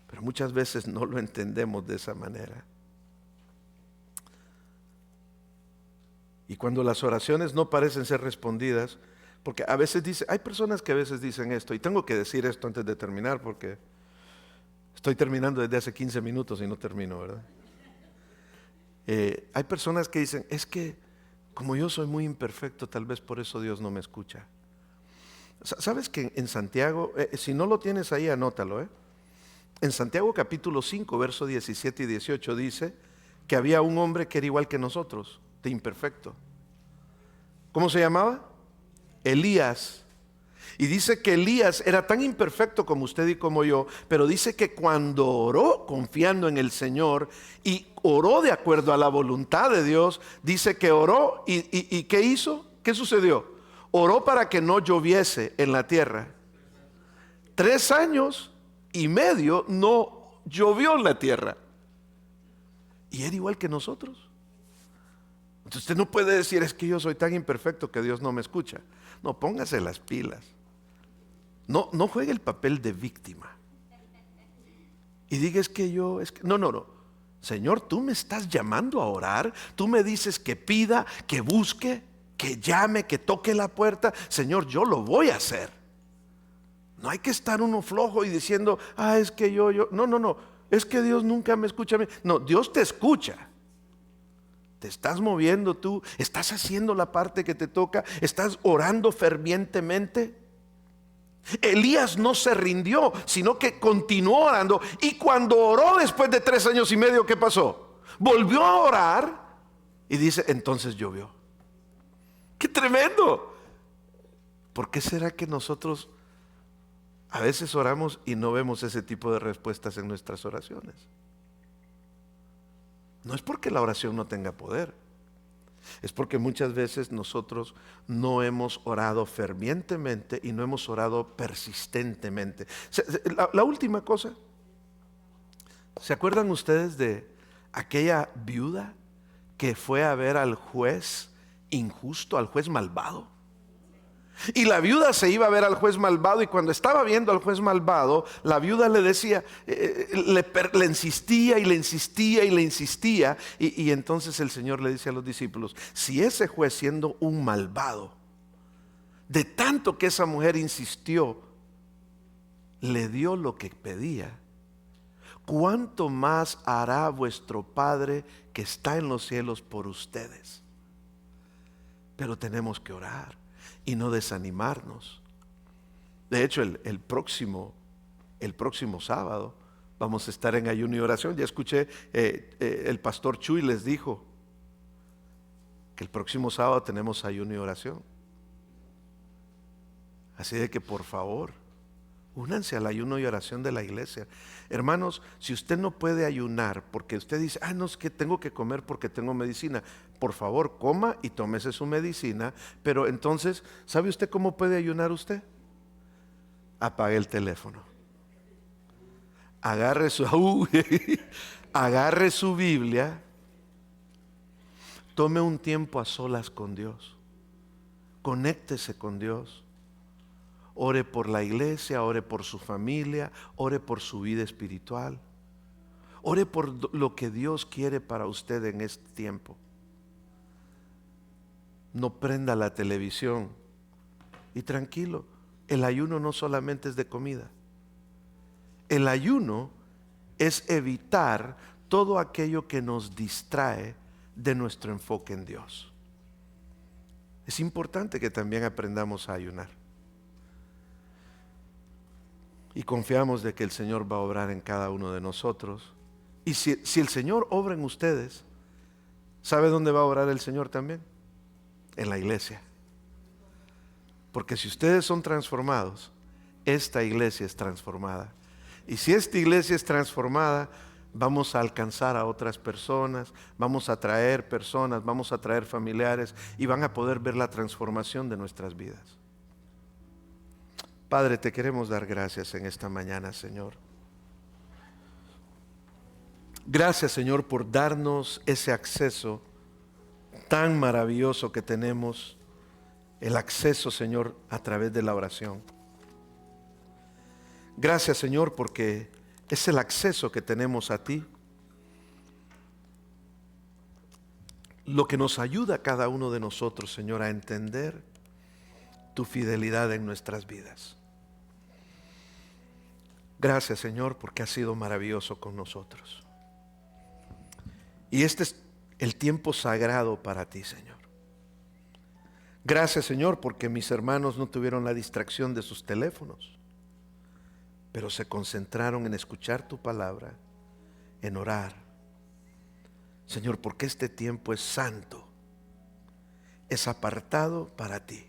Pero muchas veces no lo entendemos de esa manera. Y cuando las oraciones no parecen ser respondidas, porque a veces hay personas que a veces dicen esto, y tengo que decir esto antes de terminar, porque estoy terminando desde hace 15 minutos y no termino, ¿verdad? Hay personas que dicen, es que como yo soy muy imperfecto, tal vez por eso Dios no me escucha. ¿Sabes que en Santiago, si no lo tienes ahí, anótalo, En Santiago capítulo 5, verso 17 y 18 dice que había un hombre que era igual que nosotros, de imperfecto. ¿Cómo se llamaba? Elías. Y dice que Elías era tan imperfecto como usted y como yo, pero dice que cuando oró confiando en el Señor y oró de acuerdo a la voluntad de Dios, dice que oró y ¿qué hizo? ¿Qué sucedió? Oró para que no lloviese en la tierra. 3 años y medio no llovió en la tierra. Y era igual que nosotros. Entonces usted no puede decir, es que yo soy tan imperfecto que Dios no me escucha. No, póngase las pilas. No juegue el papel de víctima. Y diga, no. Señor, tú me estás llamando a orar, tú me dices que pida, que busque, que llame, que toque la puerta. Señor, yo lo voy a hacer. No hay que estar uno flojo y diciendo, es que yo. No, es que Dios nunca me escucha a mí. No, Dios te escucha. Te estás moviendo tú, estás haciendo la parte que te toca, estás orando fervientemente. Elías no se rindió, sino que continuó orando. Y cuando oró después de 3 años y medio, ¿qué pasó? Volvió a orar y dice, entonces llovió. ¡Qué tremendo! ¿Por qué será que nosotros a veces oramos y no vemos ese tipo de respuestas en nuestras oraciones? No es porque la oración no tenga poder. Es porque muchas veces nosotros no hemos orado fervientemente y no hemos orado persistentemente. La última cosa, ¿se acuerdan ustedes de aquella viuda que fue a ver al juez injusto, al juez malvado? Y la viuda se iba a ver al juez malvado, y cuando estaba viendo al juez malvado, la viuda le decía, le insistía y le insistía y le insistía. Y entonces el Señor le dice a los discípulos, si ese juez, siendo un malvado, de tanto que esa mujer insistió, le dio lo que pedía, ¿cuánto más hará vuestro Padre que está en los cielos por ustedes? Pero tenemos que orar y no desanimarnos. De hecho, el próximo sábado vamos a estar en ayuno y oración. Ya escuché, el pastor Chuy les dijo que el próximo sábado tenemos ayuno y oración. Así de que por favor, únanse al ayuno y oración de la iglesia. Hermanos, si usted no puede ayunar porque usted dice, no, es que tengo que comer porque tengo medicina, por favor, coma y tómese su medicina. Pero entonces, ¿sabe usted cómo puede ayunar usted? Apague el teléfono. Agarre su Biblia. Tome un tiempo a solas con Dios. Conéctese con Dios. Ore por la iglesia, ore por su familia, ore por su vida espiritual. Ore por lo que Dios quiere para usted en este tiempo. No prenda la televisión. Y tranquilo, el ayuno no solamente es de comida. El ayuno es evitar todo aquello que nos distrae de nuestro enfoque en Dios. Es importante que también aprendamos a ayunar. Y confiamos de que el Señor va a obrar en cada uno de nosotros. Y si el Señor obra en ustedes, ¿sabe dónde va a obrar el Señor también? En la iglesia. Porque si ustedes son transformados, esta iglesia es transformada. Y si esta iglesia es transformada, vamos a alcanzar a otras personas, vamos a traer personas, vamos a traer familiares, y van a poder ver la transformación de nuestras vidas. Padre, te queremos dar gracias en esta mañana, Señor. Gracias, Señor, por darnos ese acceso tan maravilloso que tenemos, el acceso, Señor, a través de la oración. Gracias, Señor, porque es el acceso que tenemos a ti lo que nos ayuda a cada uno de nosotros, Señor, a entender tu fidelidad en nuestras vidas. Gracias, Señor, porque has sido maravilloso con nosotros. Y este es el tiempo sagrado para ti, Señor. Gracias, Señor, porque mis hermanos no tuvieron la distracción de sus teléfonos, pero se concentraron en escuchar tu palabra, en orar. Señor, porque este tiempo es santo, es apartado para ti.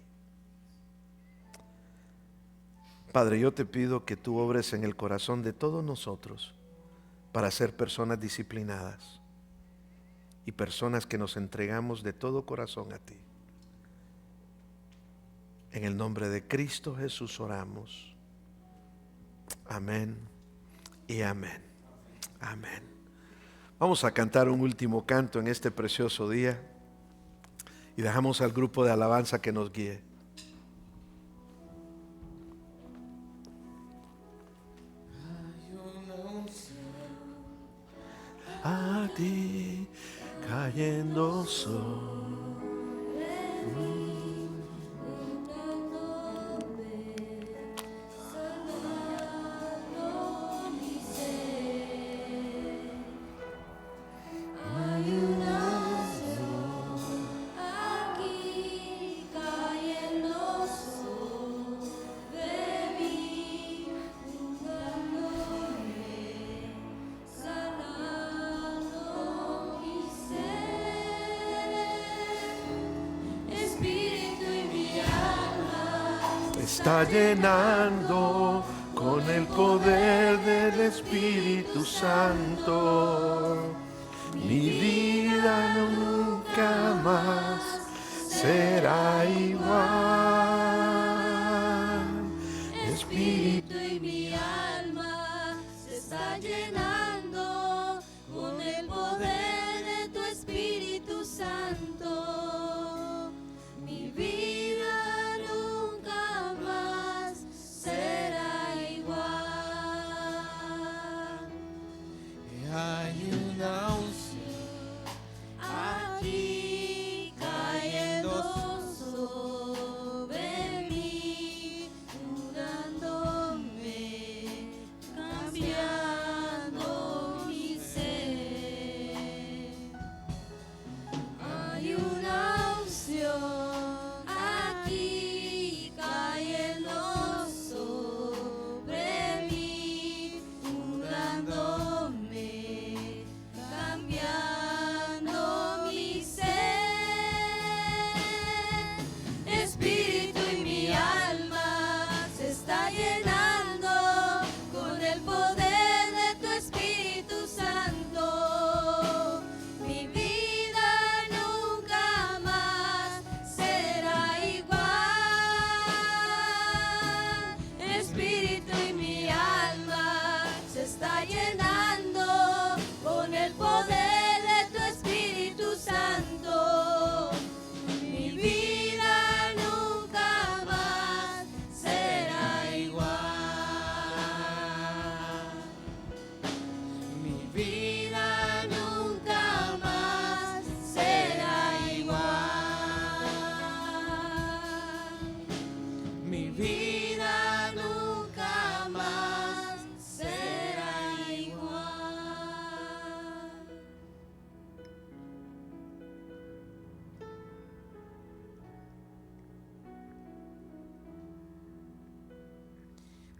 Padre, yo te pido que tú obres en el corazón de todos nosotros para ser personas disciplinadas y personas que nos entregamos de todo corazón a ti. En el nombre de Cristo Jesús oramos. Amén y amén. Amén. Vamos a cantar un último canto en este precioso día y dejamos al grupo de alabanza que nos guíe. ti cayendo sobre. Está llenando con el poder del Espíritu Santo. Mi vida nunca más será igual. Espíritu Y mi alma se está llenando con el poder de tu Espíritu Santo. Mi vida nunca más será igual. Hay una unción Aquí cayendo sobre mí, curándome, cambiando mi ser. Hay una unción aquí cayendo sobre mí, curándome, cambiando mi ser. Espíritu y mi alma se está llenando con el poder de tu Espíritu Santo. Mi vida nunca más será igual. Espíritu y mi alma se está llenando con el poder de tu Espíritu Santo. Mi vida nunca más será igual. Mi vida nunca más será igual. Mi vida nunca más será igual.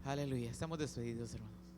Aleluya, estamos despedidos, hermanos.